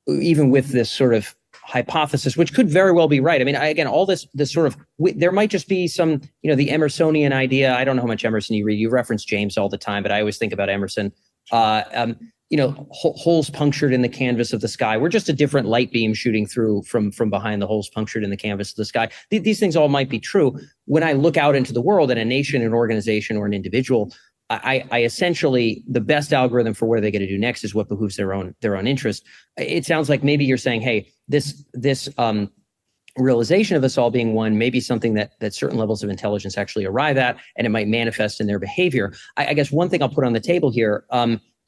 even with this sort of hypothesis, which could very well be right. I mean, again, all this sort of, there might just be some, the Emersonian idea. I don't know how much Emerson you read. You reference James all the time, but I always think about Emerson. Holes punctured in the canvas of the sky. We're just a different light beam shooting through from behind the holes punctured in the canvas of the sky. These things all might be true. When I look out into the world, at a nation, an organization, or an individual, I essentially, the best algorithm for what are they going to do next is what behooves their own interest. It sounds like maybe you're saying, hey, this realization of us all being one may be something that certain levels of intelligence actually arrive at, and it might manifest in their behavior. I guess one thing I'll put on the table here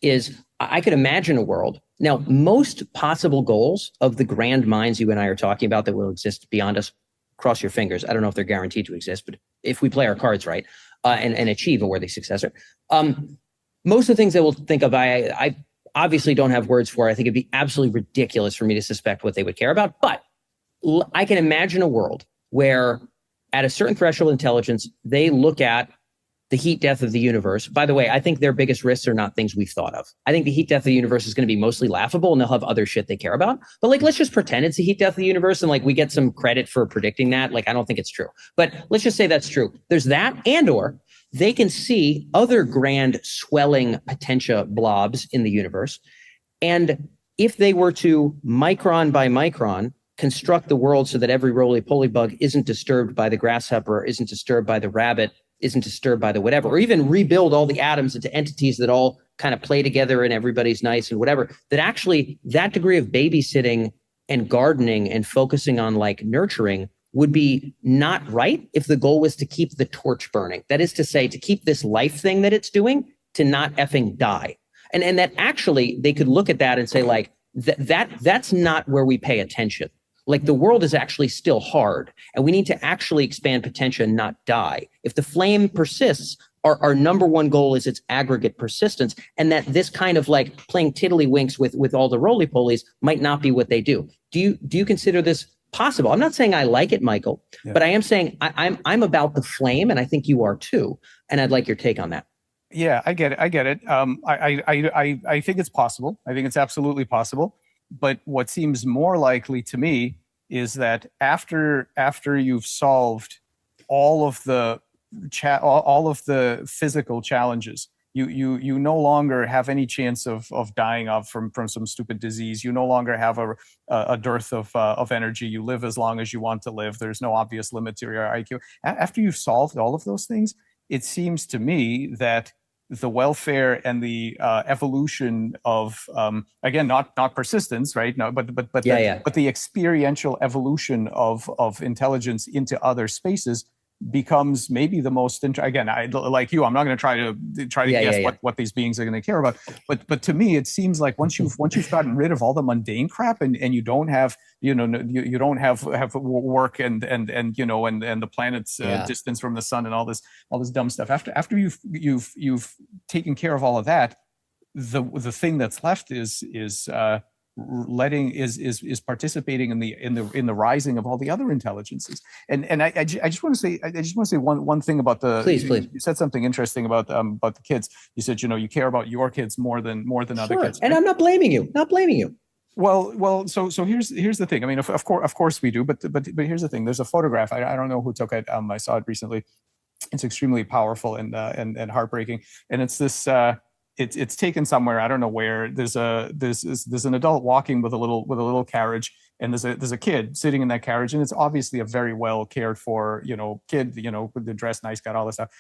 is I could imagine a world. Now, most possible goals of the grand minds you and I are talking about that will exist beyond us, cross your fingers. I don't know if they're guaranteed to exist, but if we play our cards right and achieve a worthy successor, most of the things that we'll think of, I obviously don't have words for. I think it'd be absolutely ridiculous for me to suspect what they would care about. But I can imagine a world where at a certain threshold of intelligence, they look at the heat death of the universe. By the way, I think their biggest risks are not things we've thought of. I think the heat death of the universe is going to be mostly laughable, and they'll have other shit they care about. But like, let's just pretend it's the heat death of the universe, and like we get some credit for predicting that. Like, I don't think it's true, but let's just say that's true. There's that, and/or they can see other grand swelling potentia blobs in the universe. And if they were to micron by micron construct the world so that every roly-poly bug isn't disturbed by the grasshopper, isn't disturbed by the rabbit, isn't disturbed by the whatever, or even rebuild all the atoms into entities that all kind of play together and everybody's nice and whatever, that actually that degree of babysitting and gardening and focusing on like nurturing would be not right if the goal was to keep the torch burning. That is to say, to keep this life thing that it's doing to not effing die. And that actually they could look at that and say like, that's not where we pay attention. Like the world is actually still hard and we need to actually expand potential and not die. If the flame persists, our number one goal is its aggregate persistence, and that this kind of like playing tiddlywinks with all the roly-polies might not be what they do. Do you consider this possible? I'm not saying I like it, Michael, but I am saying I'm about the flame, and I think you are too. And I'd like your take on that.
Yeah, I get it. I think it's possible. I think it's absolutely possible. But what seems more likely to me is that after you've solved all of the physical challenges, you no longer have any chance of dying from some stupid disease. You no longer have a dearth of energy. You live as long as you want to live. There's no obvious limit to your IQ. After you've solved all of those things, it seems to me that the welfare and the evolution of again, not persistence, right? No, but the experiential evolution of intelligence into other spaces becomes maybe the most again, I like you, I'm not going to try to guess what these beings are going to care about, but to me it seems like once you've gotten rid of all the mundane crap and you don't have you don't have work and the planet's distance from the sun and all this dumb stuff, after you've taken care of all of that, the thing that's left is participating in the rising of all the other intelligences. And I just want to say one thing about the
please.
You said something interesting about the kids. You said you care about your kids more than other kids.
And right? I'm not blaming you.
Well, so here's the thing. I mean, of course we do, but here's the thing. There's a photograph. I don't know who took it. I saw it recently. It's extremely powerful and heartbreaking. And it's this. It's taken somewhere, I don't know where. There's an adult walking with a little carriage, and there's a kid sitting in that carriage, and it's obviously a very well cared for kid, with the dress nice, got all this stuff.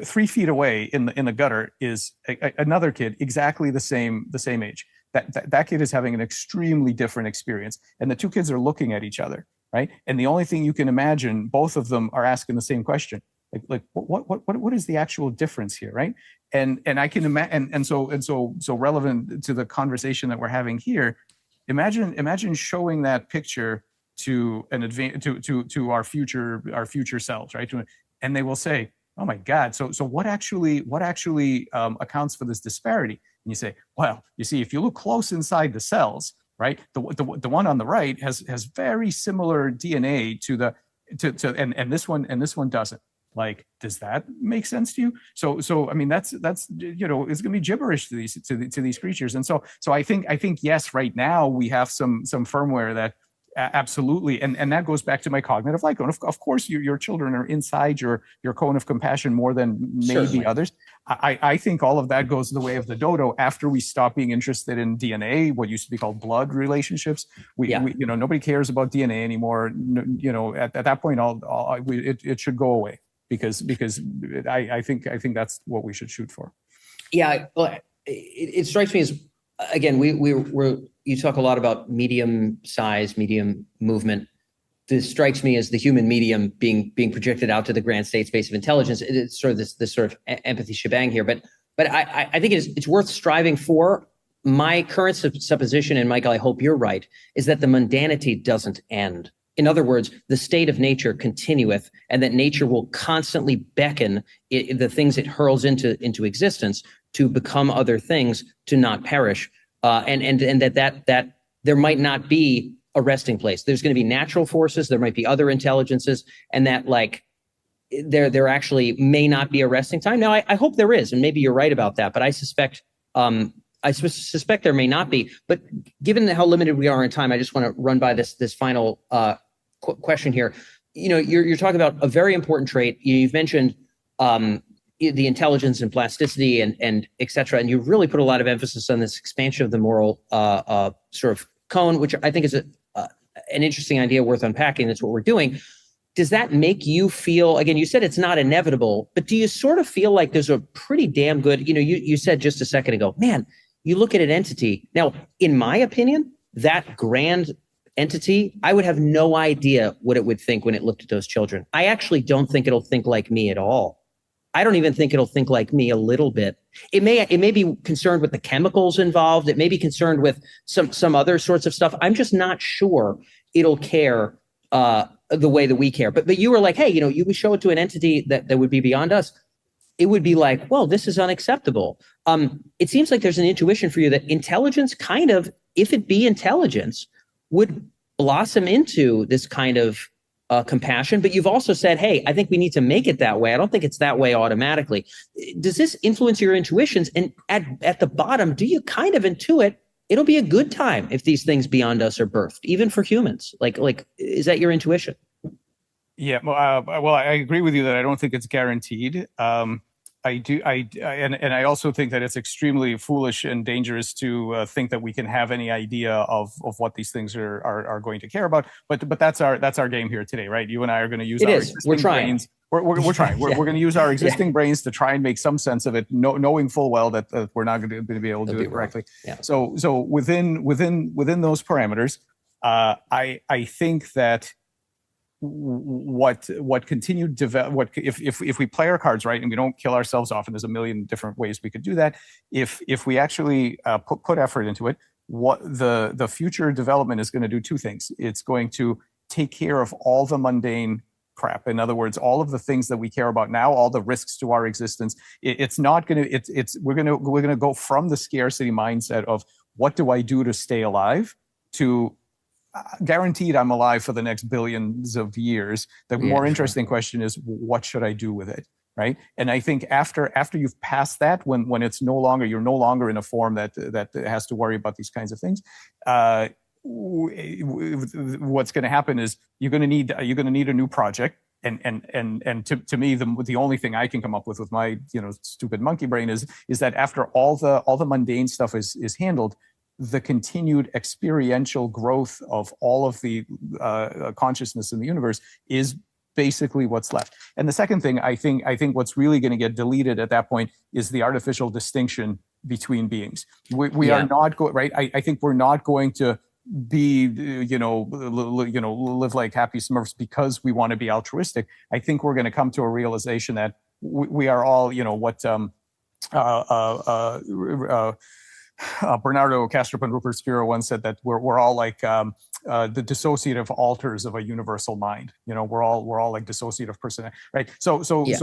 3 feet away in the gutter is another kid exactly the same age. That kid is having an extremely different experience, and the two kids are looking at each other, right? And the only thing you can imagine, both of them are asking the same question. Like what is the actual difference here, right? And I can imagine, and so relevant to the conversation that we're having here. Imagine showing that picture to to our future selves, right? And they will say, "Oh my God! So what actually accounts for this disparity?" And you say, "Well, you see, if you look close inside the cells, right, the one on the right has very similar DNA and this one doesn't." Like, does that make sense to you? So I mean, that's it's going to be gibberish to these creatures. And so I think yes, right now we have some firmware that absolutely, and that goes back to my cognitive light cone. Of course, your children are inside your cone of compassion more than maybe
Certainly.
Others. I think all of that goes the way of the dodo after we stop being interested in DNA, what used to be called blood relationships. We nobody cares about DNA anymore. At that point, it should go away. Because I think that's what we should shoot for.
Yeah, well, it strikes me as, again, you talk a lot about medium size, medium movement. This strikes me as the human medium being projected out to the grand state space of intelligence. It's sort of this sort of empathy shebang here, but I think it's worth striving for. My current supposition, and Michael, I hope you're right, is that the mundanity doesn't end. In other words, the state of nature continueth, and that nature will constantly beckon the things it hurls into existence to become other things, to not perish, and that there might not be a resting place. There's going to be natural forces. There might be other intelligences, and that like there actually may not be a resting time. Now, I hope there is, and maybe you're right about that, but I suspect there may not be. But given how limited we are in time, I just want to run by this final question here. You're talking about a very important trait. You've mentioned the intelligence and plasticity and et cetera, and you've really put a lot of emphasis on this expansion of the moral sort of cone, which I think is an interesting idea worth unpacking. That's what we're doing. Does that make you feel, again, you said it's not inevitable, but do you sort of feel like there's a pretty damn good, you said just a second ago, man, you look at an entity. Now, in my opinion, that grand entity, I would have no idea what it would think when it looked at those children. I actually don't think it'll think like me at all. I don't even think it'll think like me a little bit. It may be concerned with the chemicals involved. It may be concerned with some other sorts of stuff. I'm just not sure it'll care the way that we care. But you were like, hey, you would show it to an entity that would be beyond us. It would be like, well, this is unacceptable. It seems like there's an intuition for you that intelligence kind of, if it be intelligence, would blossom into this kind of compassion. But you've also said, hey, I think we need to make it that way. I don't think it's that way automatically. Does this influence your intuitions? And at the bottom, do you kind of intuit it'll be a good time if these things beyond us are birthed, even for humans? Like, is that your intuition?
Yeah, well, I agree with you that I don't think it's guaranteed. I also think that it's extremely foolish and dangerous to think that we can have any idea of what these things are going to care about. But that's our game here today, right? You and I are going to use existing brains. We're trying. We're going to use our existing brains to try and make some sense of it, knowing full well that we're not going to be able to do it correctly.
Yeah.
So within those parameters, I think that what continued develop if we play our cards right and we don't kill ourselves off, and there's a million different ways we could do that, if we actually put effort into it, what the future development is going to do two things. It's going to take care of all the mundane crap. In other words, all of the things that we care about now, all the risks to our existence. We're going to go from the scarcity mindset of what do I do to stay alive to guaranteed I'm alive for the next billions of years. The more interesting question is, what should I do with it, right? And I think after you've passed that, when it's you're no longer in a form that has to worry about these kinds of things, what's going to happen is you're going to need a new project. And to me, the only thing I can come up with my stupid monkey brain is that after all the mundane stuff is handled, the continued experiential growth of all of the consciousness in the universe is basically what's left. And the second thing, I think what's really going to get deleted at that point is the artificial distinction between beings. We are not going, right? I think we're not going to be, live like happy Smurfs because we want to be altruistic. I think we're going to come to a realization that we are all, Bernardo Kastrup and Rupert Spira once said that we're all like the dissociative alters of a universal mind. We're all like dissociative person, right? So something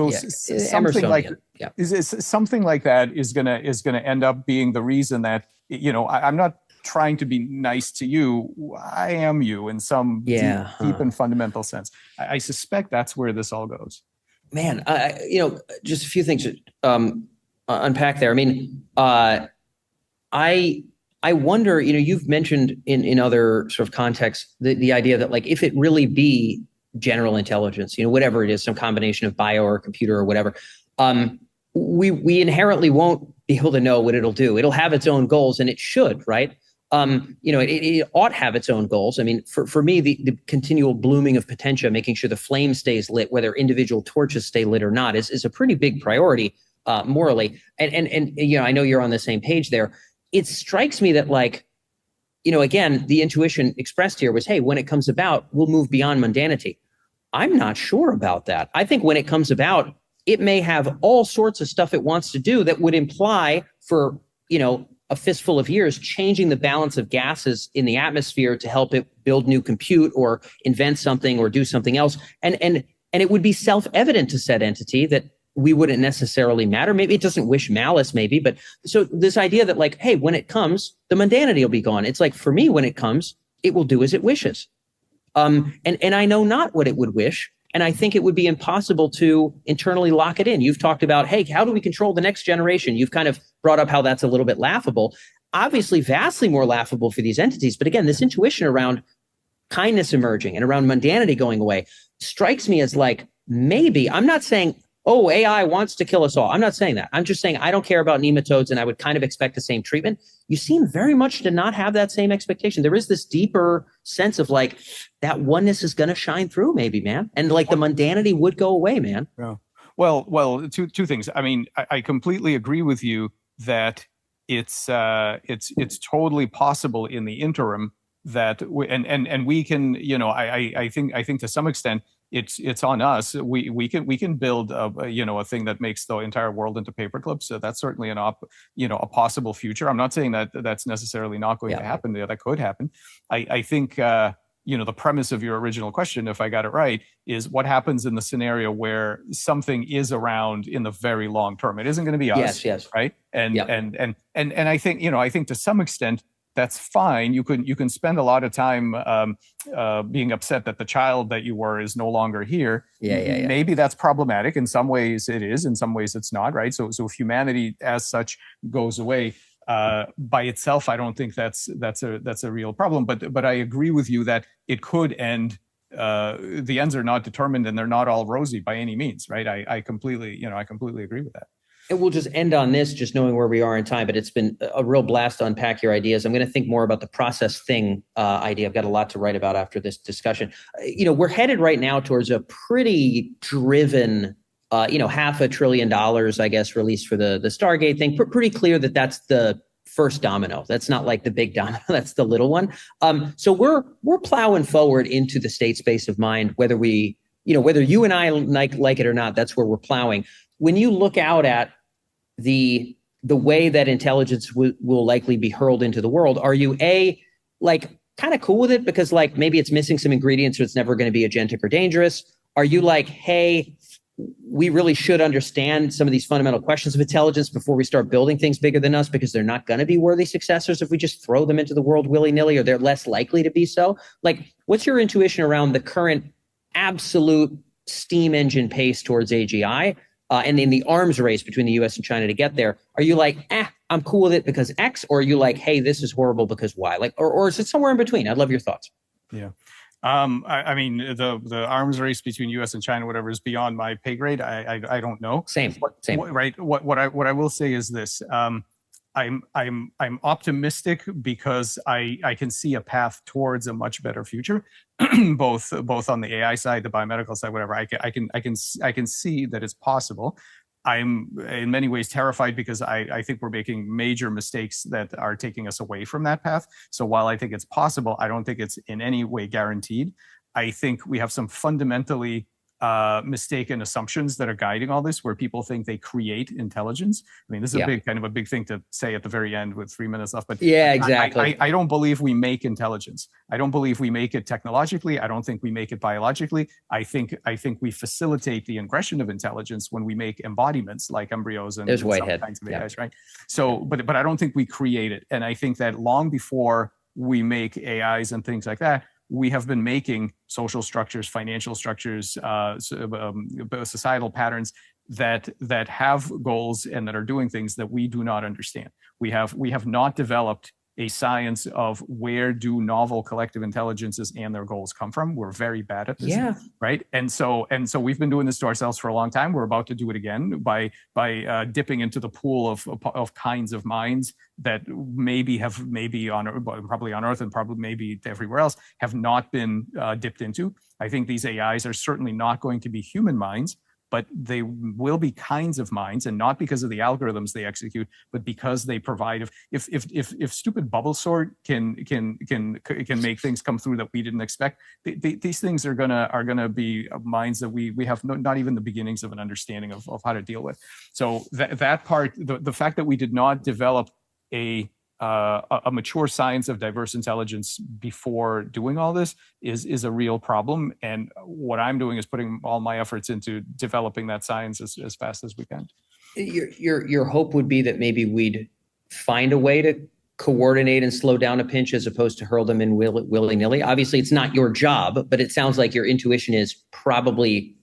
like that is gonna end up being the reason that I'm not trying to be nice to you. I am you in some deep and fundamental sense. I suspect that's where this all goes.
Man, just a few things to unpack there. I mean, I wonder, you've mentioned in other sort of contexts, the idea that like, if it really be general intelligence, whatever it is, some combination of bio or computer or whatever, we inherently won't be able to know what it'll do. It'll have its own goals, and it should, right? It ought to have its own goals. I mean, for me, the continual blooming of potentia, making sure the flame stays lit, whether individual torches stay lit or not, is a pretty big priority morally. And I know you're on the same page there. It strikes me that, like, again, the intuition expressed here was, hey, when it comes about, we'll move beyond mundanity. I'm not sure about that. I think when it comes about, it may have all sorts of stuff it wants to do that would imply for, a fistful of years, changing the balance of gases in the atmosphere to help it build new compute or invent something or do something else. And it would be self-evident to said entity that we wouldn't necessarily matter. Maybe it doesn't wish malice, maybe. But so this idea that like, hey, when it comes, the mundanity will be gone. It's like, for me, when it comes, it will do as it wishes. And I know not what it would wish. And I think it would be impossible to internally lock it in. You've talked about, hey, how do we control the next generation? You've kind of brought up how that's a little bit laughable. Obviously, vastly more laughable for these entities. But again, this intuition around kindness emerging and around mundanity going away strikes me as like, maybe, I'm not saying, oh, AI wants to kill us all. I'm not saying that. I'm just saying I don't care about nematodes and I would kind of expect the same treatment. You seem very much to not have that same expectation. There is this deeper sense of like that oneness is going to shine through maybe, man. And like the mundanity would go away, man.
Yeah. Well, two things. I mean, I completely agree with you that it's totally possible in the interim that we can, I think to some extent it's on us. We can build a thing that makes the entire world into paperclips. So that's certainly a possible future. I'm not saying that that's necessarily not going to happen. That could happen. I think the premise of your original question, if I got it right, is what happens in the scenario where something is around in the very long term. It isn't going to be us,
yes,
right? And I think to some extent that's fine. You can spend a lot of time being upset that the child that you were is no longer here.
Yeah.
Maybe that's problematic. In some ways it is. In some ways it's not, right? So if humanity as such goes away by itself, I don't think that's a real problem. But I agree with you that it could end. The ends are not determined and they're not all rosy by any means, right? I completely agree with that.
And we'll just end on this, just knowing where we are in time, but it's been a real blast to unpack your ideas. I'm going to think more about the process thing idea. I've got a lot to write about after this discussion. We're headed right now towards a pretty driven, $500 billion, I guess, release for the Stargate thing. Pretty clear that that's the first domino. That's not like the big domino. That's the little one. So we're plowing forward into the state space of mind, whether you and I like it or not, that's where we're plowing. When you look out at the way that intelligence will likely be hurled into the world, are you kind of cool with it because like maybe it's missing some ingredients or it's never going to be agentic or dangerous? Are you like, hey, we really should understand some of these fundamental questions of intelligence before we start building things bigger than us because they're not going to be worthy successors if we just throw them into the world willy-nilly, or they're less likely to be so? Like, what's your intuition around the current absolute steam engine pace towards AGI? And in the arms race between the US and China to get there, are you like, I'm cool with it because X, or are you like, hey, this is horrible because Y? Like, or is it somewhere in between? I'd love your thoughts.
Yeah. I mean, the arms race between US and China, whatever, is beyond my pay grade. I don't know.
Same.
Right. What I will say is this. I'm optimistic because I can see a path towards a much better future, both on the AI side, the biomedical side, whatever. I can see that it's possible. I'm in many ways terrified because I think we're making major mistakes that are taking us away from that path. So while I think it's possible, I don't think it's in any way guaranteed. I think we have some fundamentally mistaken assumptions that are guiding all this, where people think they create intelligence. I mean, this is a big thing to say at the very end with 3 minutes left. But
yeah, exactly.
I don't believe we make intelligence. I don't believe we make it technologically. I don't think we make it biologically. I think we facilitate the ingression of intelligence when we make embodiments like embryos and some kinds of AIs, right? So, but I don't think we create it. And I think that long before we make AIs and things like that, we have been making social structures, financial structures, societal patterns that have goals and that are doing things that we do not understand. We have not developed a science of where do novel collective intelligences and their goals come from. We're very bad at this, right? And so we've been doing this to ourselves for a long time. We're about to do it again by dipping into the pool of kinds of minds that probably on Earth and probably maybe everywhere else have not been dipped into. I think these AIs are certainly not going to be human minds, but they will be kinds of minds, and not because of the algorithms they execute, but because they provide. If stupid bubble sort can make things come through that we didn't expect, these things are gonna be minds that we have not even the beginnings of an understanding of how to deal with. So that part, the fact that we did not develop a a mature science of diverse intelligence before doing all this is a real problem. And what I'm doing is putting all my efforts into developing that science as fast as we can.
Your hope would be that maybe we'd find a way to coordinate and slow down a pinch as opposed to hurl them in willy-nilly. Obviously, it's not your job, but it sounds like your intuition is probably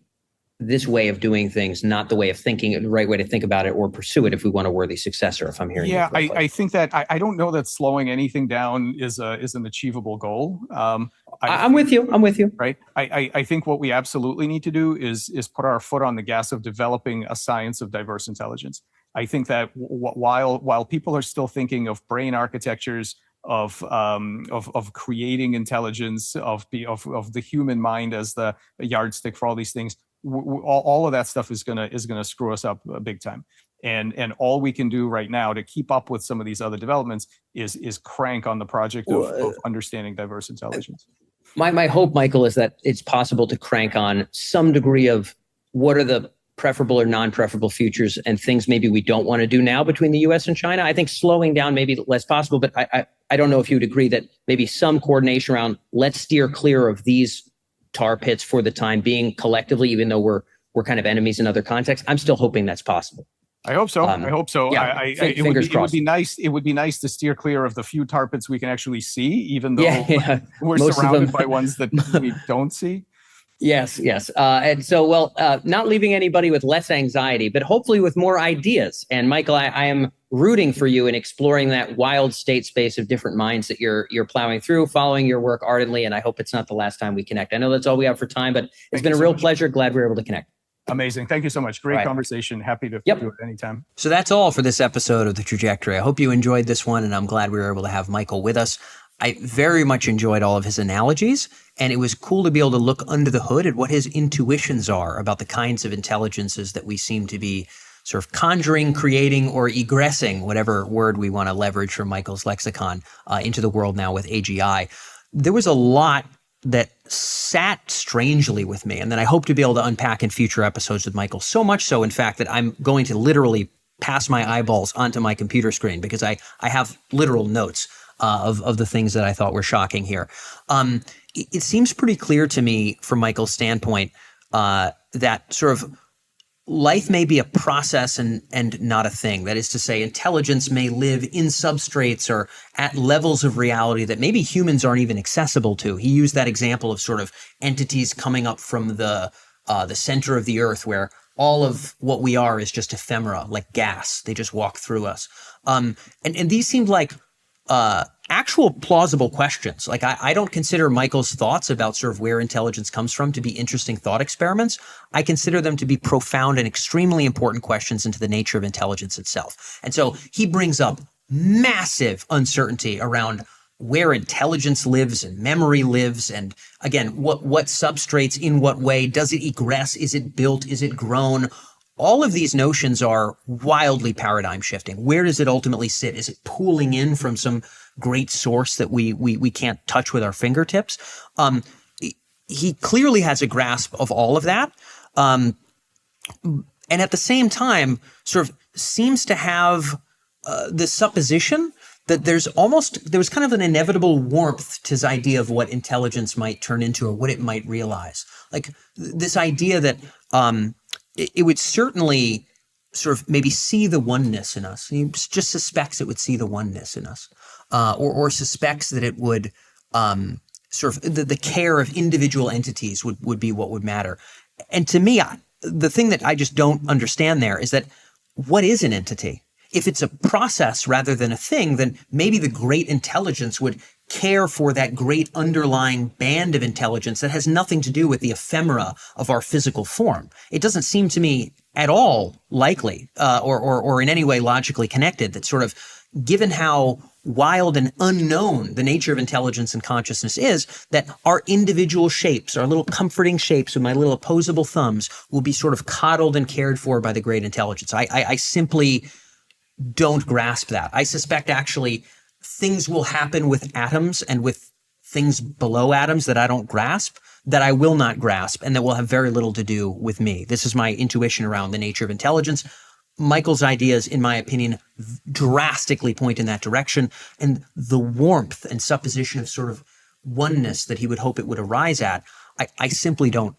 this way of doing things, not the way of thinking, the right way to think about it or pursue it if we want a worthy successor, if I'm hearing you correctly.
I think that I don't know that slowing anything down is an achievable goal.
I'm with you.
Right. I think what we absolutely need to do is put our foot on the gas of developing a science of diverse intelligence. I think that while people are still thinking of brain architectures, of creating intelligence, of the human mind as the yardstick for all these things, all of that stuff is gonna screw us up big time. And all we can do right now to keep up with some of these other developments is crank on the project of understanding diverse intelligence.
My hope, Michael, is that it's possible to crank on some degree of what are the preferable or non-preferable futures and things maybe we don't want to do now between the US and China. I think slowing down may be less possible, but I don't know if you would agree that maybe some coordination around let's steer clear of these tar pits for the time being collectively, even though we're kind of enemies in other contexts. I'm still hoping that's possible.
I hope so.
Yeah,
It would be nice. It would be nice to steer clear of the few tar pits we can actually see, even though we're most surrounded by ones that we don't see.
Yes. And so, not leaving anybody with less anxiety, but hopefully with more ideas. And Michael, I am rooting for you in exploring that wild state space of different minds that you're plowing through, following your work ardently. And I hope it's not the last time we connect. I know that's all we have for time, but it's been a real pleasure. Glad we were able to connect.
Amazing. Thank you so much. Great conversation. Happy to do it anytime.
So that's all for this episode of The Trajectory. I hope you enjoyed this one, and I'm glad we were able to have Michael with us. I very much enjoyed all of his analogies, and it was cool to be able to look under the hood at what his intuitions are about the kinds of intelligences that we seem to be sort of conjuring, creating, or egressing, whatever word we want to leverage from Michael's lexicon, into the world now with AGI. There was a lot that sat strangely with me, and that I hope to be able to unpack in future episodes with Michael. So much so, in fact, that I'm going to literally pass my eyeballs onto my computer screen because I have literal notes of the things that I thought were shocking here. It seems pretty clear to me from Michael's standpoint that sort of life may be a process and not a thing. That is to say, intelligence may live in substrates or at levels of reality that maybe humans aren't even accessible to. He used that example of sort of entities coming up from the center of the earth where all of what we are is just ephemera, like gas. They just walk through us. And these seemed like actual plausible questions. Like I don't consider Michael's thoughts about sort of where intelligence comes from to be interesting thought experiments. I consider them to be profound and extremely important questions into the nature of intelligence itself. And so he brings up massive uncertainty around where intelligence lives and memory lives. And again, what substrates in what way? Does it egress? Is it built? Is it grown? All of these notions are wildly paradigm shifting. Where does it ultimately sit? Is it pooling in from some great source that we can't touch with our fingertips? He clearly has a grasp of all of that. And at the same time, sort of seems to have the supposition that there was kind of an inevitable warmth to his idea of what intelligence might turn into or what it might realize. Like this idea that it would certainly sort of maybe see the oneness in us. He just suspects it would see the oneness in us, or suspects that it would sort of the care of individual entities would be what would matter. And to me, the thing that I just don't understand there is that what is an entity? If it's a process rather than a thing, then maybe the great intelligence would care for that great underlying band of intelligence that has nothing to do with the ephemera of our physical form. It doesn't seem to me at all likely or in any way logically connected that sort of given how wild and unknown the nature of intelligence and consciousness is, that our individual shapes, our little comforting shapes with my little opposable thumbs will be sort of coddled and cared for by the great intelligence. I simply don't grasp that. I suspect actually things will happen with atoms and with things below atoms that I don't grasp, that I will not grasp, and that will have very little to do with me. This is my intuition around the nature of intelligence. Michael's ideas, in my opinion, drastically point in that direction. And the warmth and supposition of sort of oneness that he would hope it would arise at, I simply don't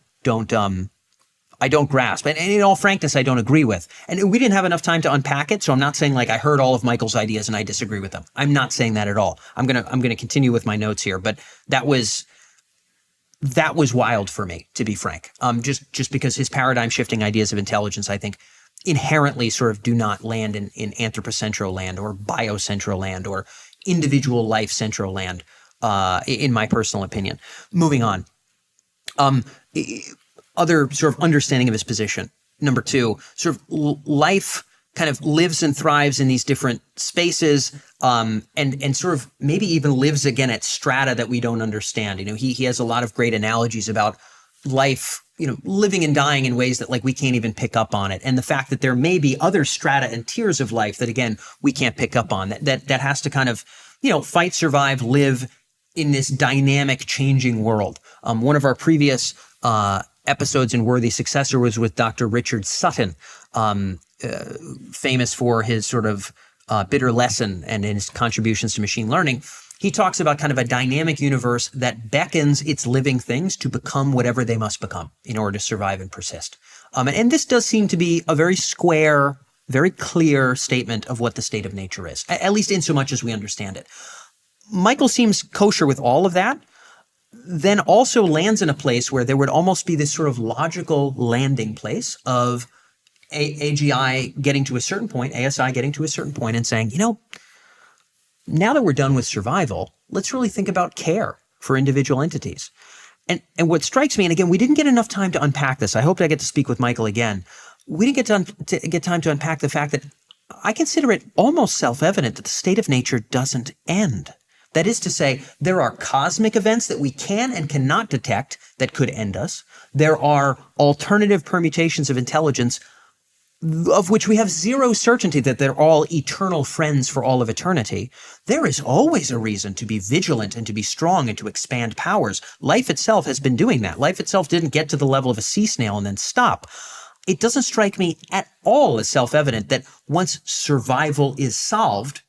grasp. And in all frankness, I don't agree with. And we didn't have enough time to unpack it. So I'm not saying like I heard all of Michael's ideas and I disagree with them. I'm not saying that at all. I'm going to continue with my notes here, but that was wild for me, to be frank. Just because his paradigm shifting ideas of intelligence, I think, inherently sort of do not land in anthropocentral land or biocentral land or individual life central land, in my personal opinion. Moving on. Other sort of understanding of his position. Number two, sort of life kind of lives and thrives in these different spaces, and sort of maybe even lives again at strata that we don't understand. He has a lot of great analogies about life, living and dying in ways that like we can't even pick up on it. And the fact that there may be other strata and tiers of life that again, we can't pick up on, that has to kind of, fight, survive, live in this dynamic changing world. One of our previous episodes in Worthy Successor was with Dr. Richard Sutton, famous for his sort of bitter lesson and his contributions to machine learning. He talks about kind of a dynamic universe that beckons its living things to become whatever they must become in order to survive and persist. And this does seem to be a very square, very clear statement of what the state of nature is, at least in so much as we understand it. Michael seems kosher with all of that, then also lands in a place where there would almost be this sort of logical landing place of AGI getting to a certain point, ASI getting to a certain point and saying, now that we're done with survival, let's really think about care for individual entities. And what strikes me, and again, we didn't get enough time to unpack this. I hope I get to speak with Michael again. We didn't get time to unpack the fact that I consider it almost self-evident that the state of nature doesn't end. That is to say, there are cosmic events that we can and cannot detect that could end us. There are alternative permutations of intelligence of which we have zero certainty that they're all eternal friends for all of eternity. There is always a reason to be vigilant and to be strong and to expand powers. Life itself has been doing that. Life itself didn't get to the level of a sea snail and then stop. It doesn't strike me at all as self-evident that once survival is solved,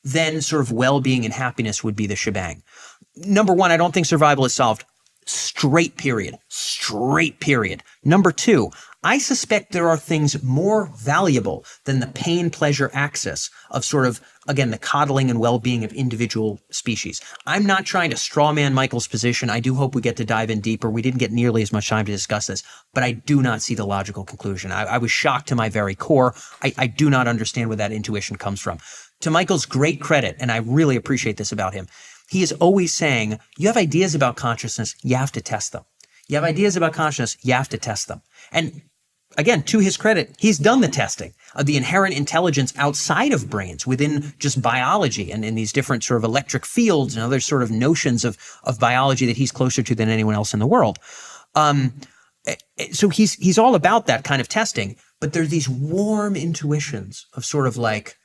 then sort of well-being and happiness would be the shebang. Number one, I don't think survival is solved. Straight period. Number two, I suspect there are things more valuable than the pain-pleasure axis of sort of, again, the coddling and well-being of individual species. I'm not trying to strawman Michael's position. I do hope we get to dive in deeper. We didn't get nearly as much time to discuss this, but I do not see the logical conclusion. I was shocked to my very core. I do not understand where that intuition comes from. To Michael's great credit, and I really appreciate this about him, he is always saying, you have ideas about consciousness, you have to test them. You have ideas about consciousness, you have to test them. And again, to his credit, he's done the testing of the inherent intelligence outside of brains within just biology and in these different sort of electric fields and other sort of notions of biology that he's closer to than anyone else in the world. So he's all about that kind of testing, but there's these warm intuitions of sort of like,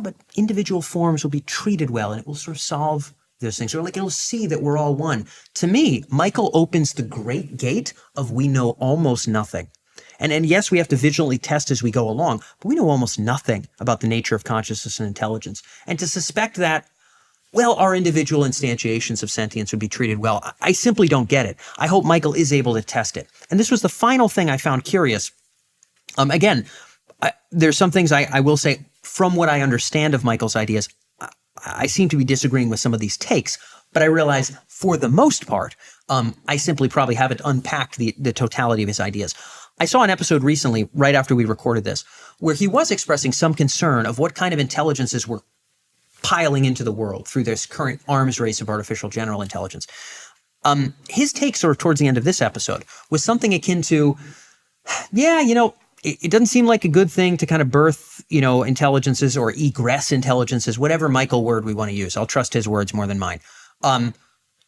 but individual forms will be treated well and it will sort of solve those things, or like it'll see that we're all one. To me, Michael opens the great gate of we know almost nothing. And yes, we have to vigilantly test as we go along, but we know almost nothing about the nature of consciousness and intelligence. And to suspect that, well, our individual instantiations of sentience would be treated well, I simply don't get it. I hope Michael is able to test it. And this was the final thing I found curious. There's some things I will say from what I understand of Michael's ideas, I seem to be disagreeing with some of these takes, but I realize for the most part, I simply probably haven't unpacked the totality of his ideas. I saw an episode recently, right after we recorded this, where he was expressing some concern of what kind of intelligences were piling into the world through this current arms race of artificial general intelligence. His take sort of towards the end of this episode was something akin to, it doesn't seem like a good thing to kind of birth, intelligences or egress intelligences, whatever Michael word we want to use. I'll trust his words more than mine.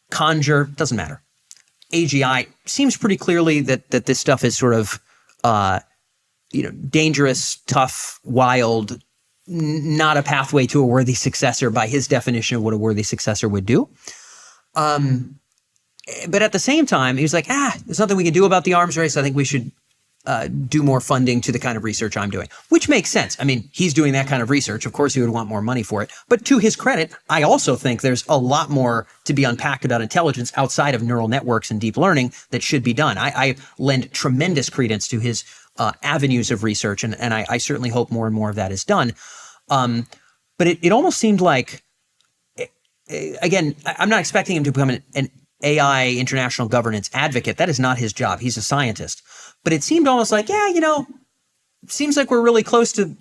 Conjure, doesn't matter. AGI seems pretty clearly that this stuff is sort of, dangerous, tough, wild, not a pathway to a worthy successor by his definition of what a worthy successor would do. But at the same time, he was like, there's nothing we can do about the arms race. I think we should do more funding to the kind of research I'm doing, which makes sense. I mean, he's doing that kind of research. Of course, he would want more money for it. But to his credit, I also think there's a lot more to be unpacked about intelligence outside of neural networks and deep learning that should be done. I lend tremendous credence to his avenues of research, and I certainly hope more and more of that is done. But it almost seemed like, again, I'm not expecting him to become an AI international governance advocate. That is not his job. He's a scientist. But it seemed almost like, it seems like we're really close to,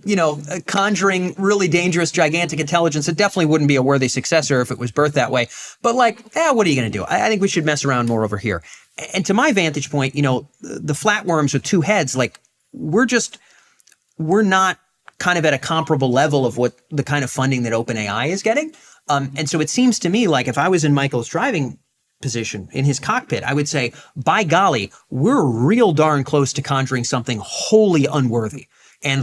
conjuring really dangerous, gigantic intelligence. It definitely wouldn't be a worthy successor if it was birthed that way. But what are you going to do? I think we should mess around more over here. And to my vantage point, the flatworms with two heads, we're not kind of at a comparable level of what the kind of funding that OpenAI is getting. And so it seems to me like if I was in Michael's driving position in his cockpit, I would say, by golly, we're real darn close to conjuring something wholly unworthy. And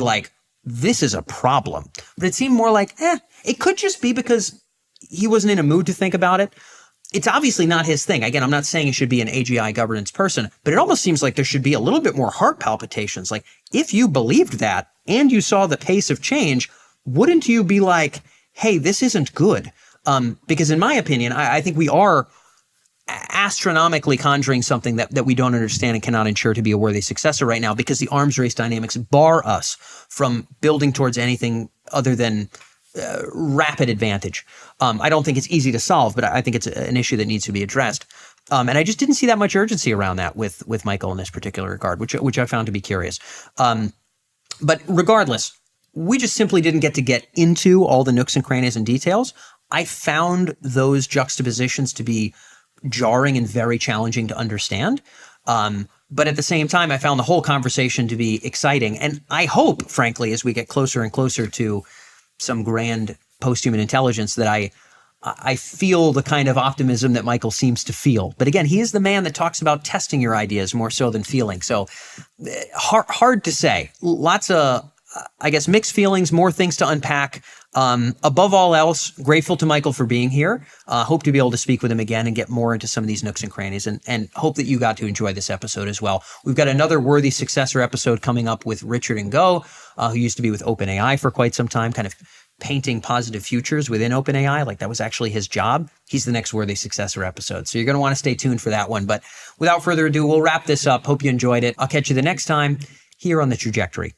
this is a problem. But it seemed more like, it could just be because he wasn't in a mood to think about it. It's obviously not his thing. Again, I'm not saying he should be an AGI governance person, but it almost seems like there should be a little bit more heart palpitations. Like, if you believed that and you saw the pace of change, wouldn't you be like, hey, this isn't good? Because in my opinion, I think we are astronomically conjuring something that we don't understand and cannot ensure to be a worthy successor right now, because the arms race dynamics bar us from building towards anything other than rapid advantage. I don't think it's easy to solve, but I think it's an issue that needs to be addressed. And I just didn't see that much urgency around that with Michael in this particular regard, which I found to be curious. But regardless, we just simply didn't get into all the nooks and crannies and details. I found those juxtapositions to be jarring and very challenging to understand. But at the same time, I found the whole conversation to be exciting. And I hope, frankly, as we get closer and closer to some grand posthuman intelligence, that I feel the kind of optimism that Michael seems to feel. But again, he is the man that talks about testing your ideas more so than feeling. So hard to say. Lots of, mixed feelings, more things to unpack. Above all else, grateful to Michael for being here. Hope to be able to speak with him again and get more into some of these nooks and crannies, and hope that you got to enjoy this episode as well. We've got another worthy successor episode coming up with Richard Ngo, who used to be with OpenAI for quite some time, kind of painting positive futures within OpenAI. Like, that was actually his job. He's the next worthy successor episode. So you're going to want to stay tuned for that one. But without further ado, we'll wrap this up. Hope you enjoyed it. I'll catch you the next time here on The Trajectory.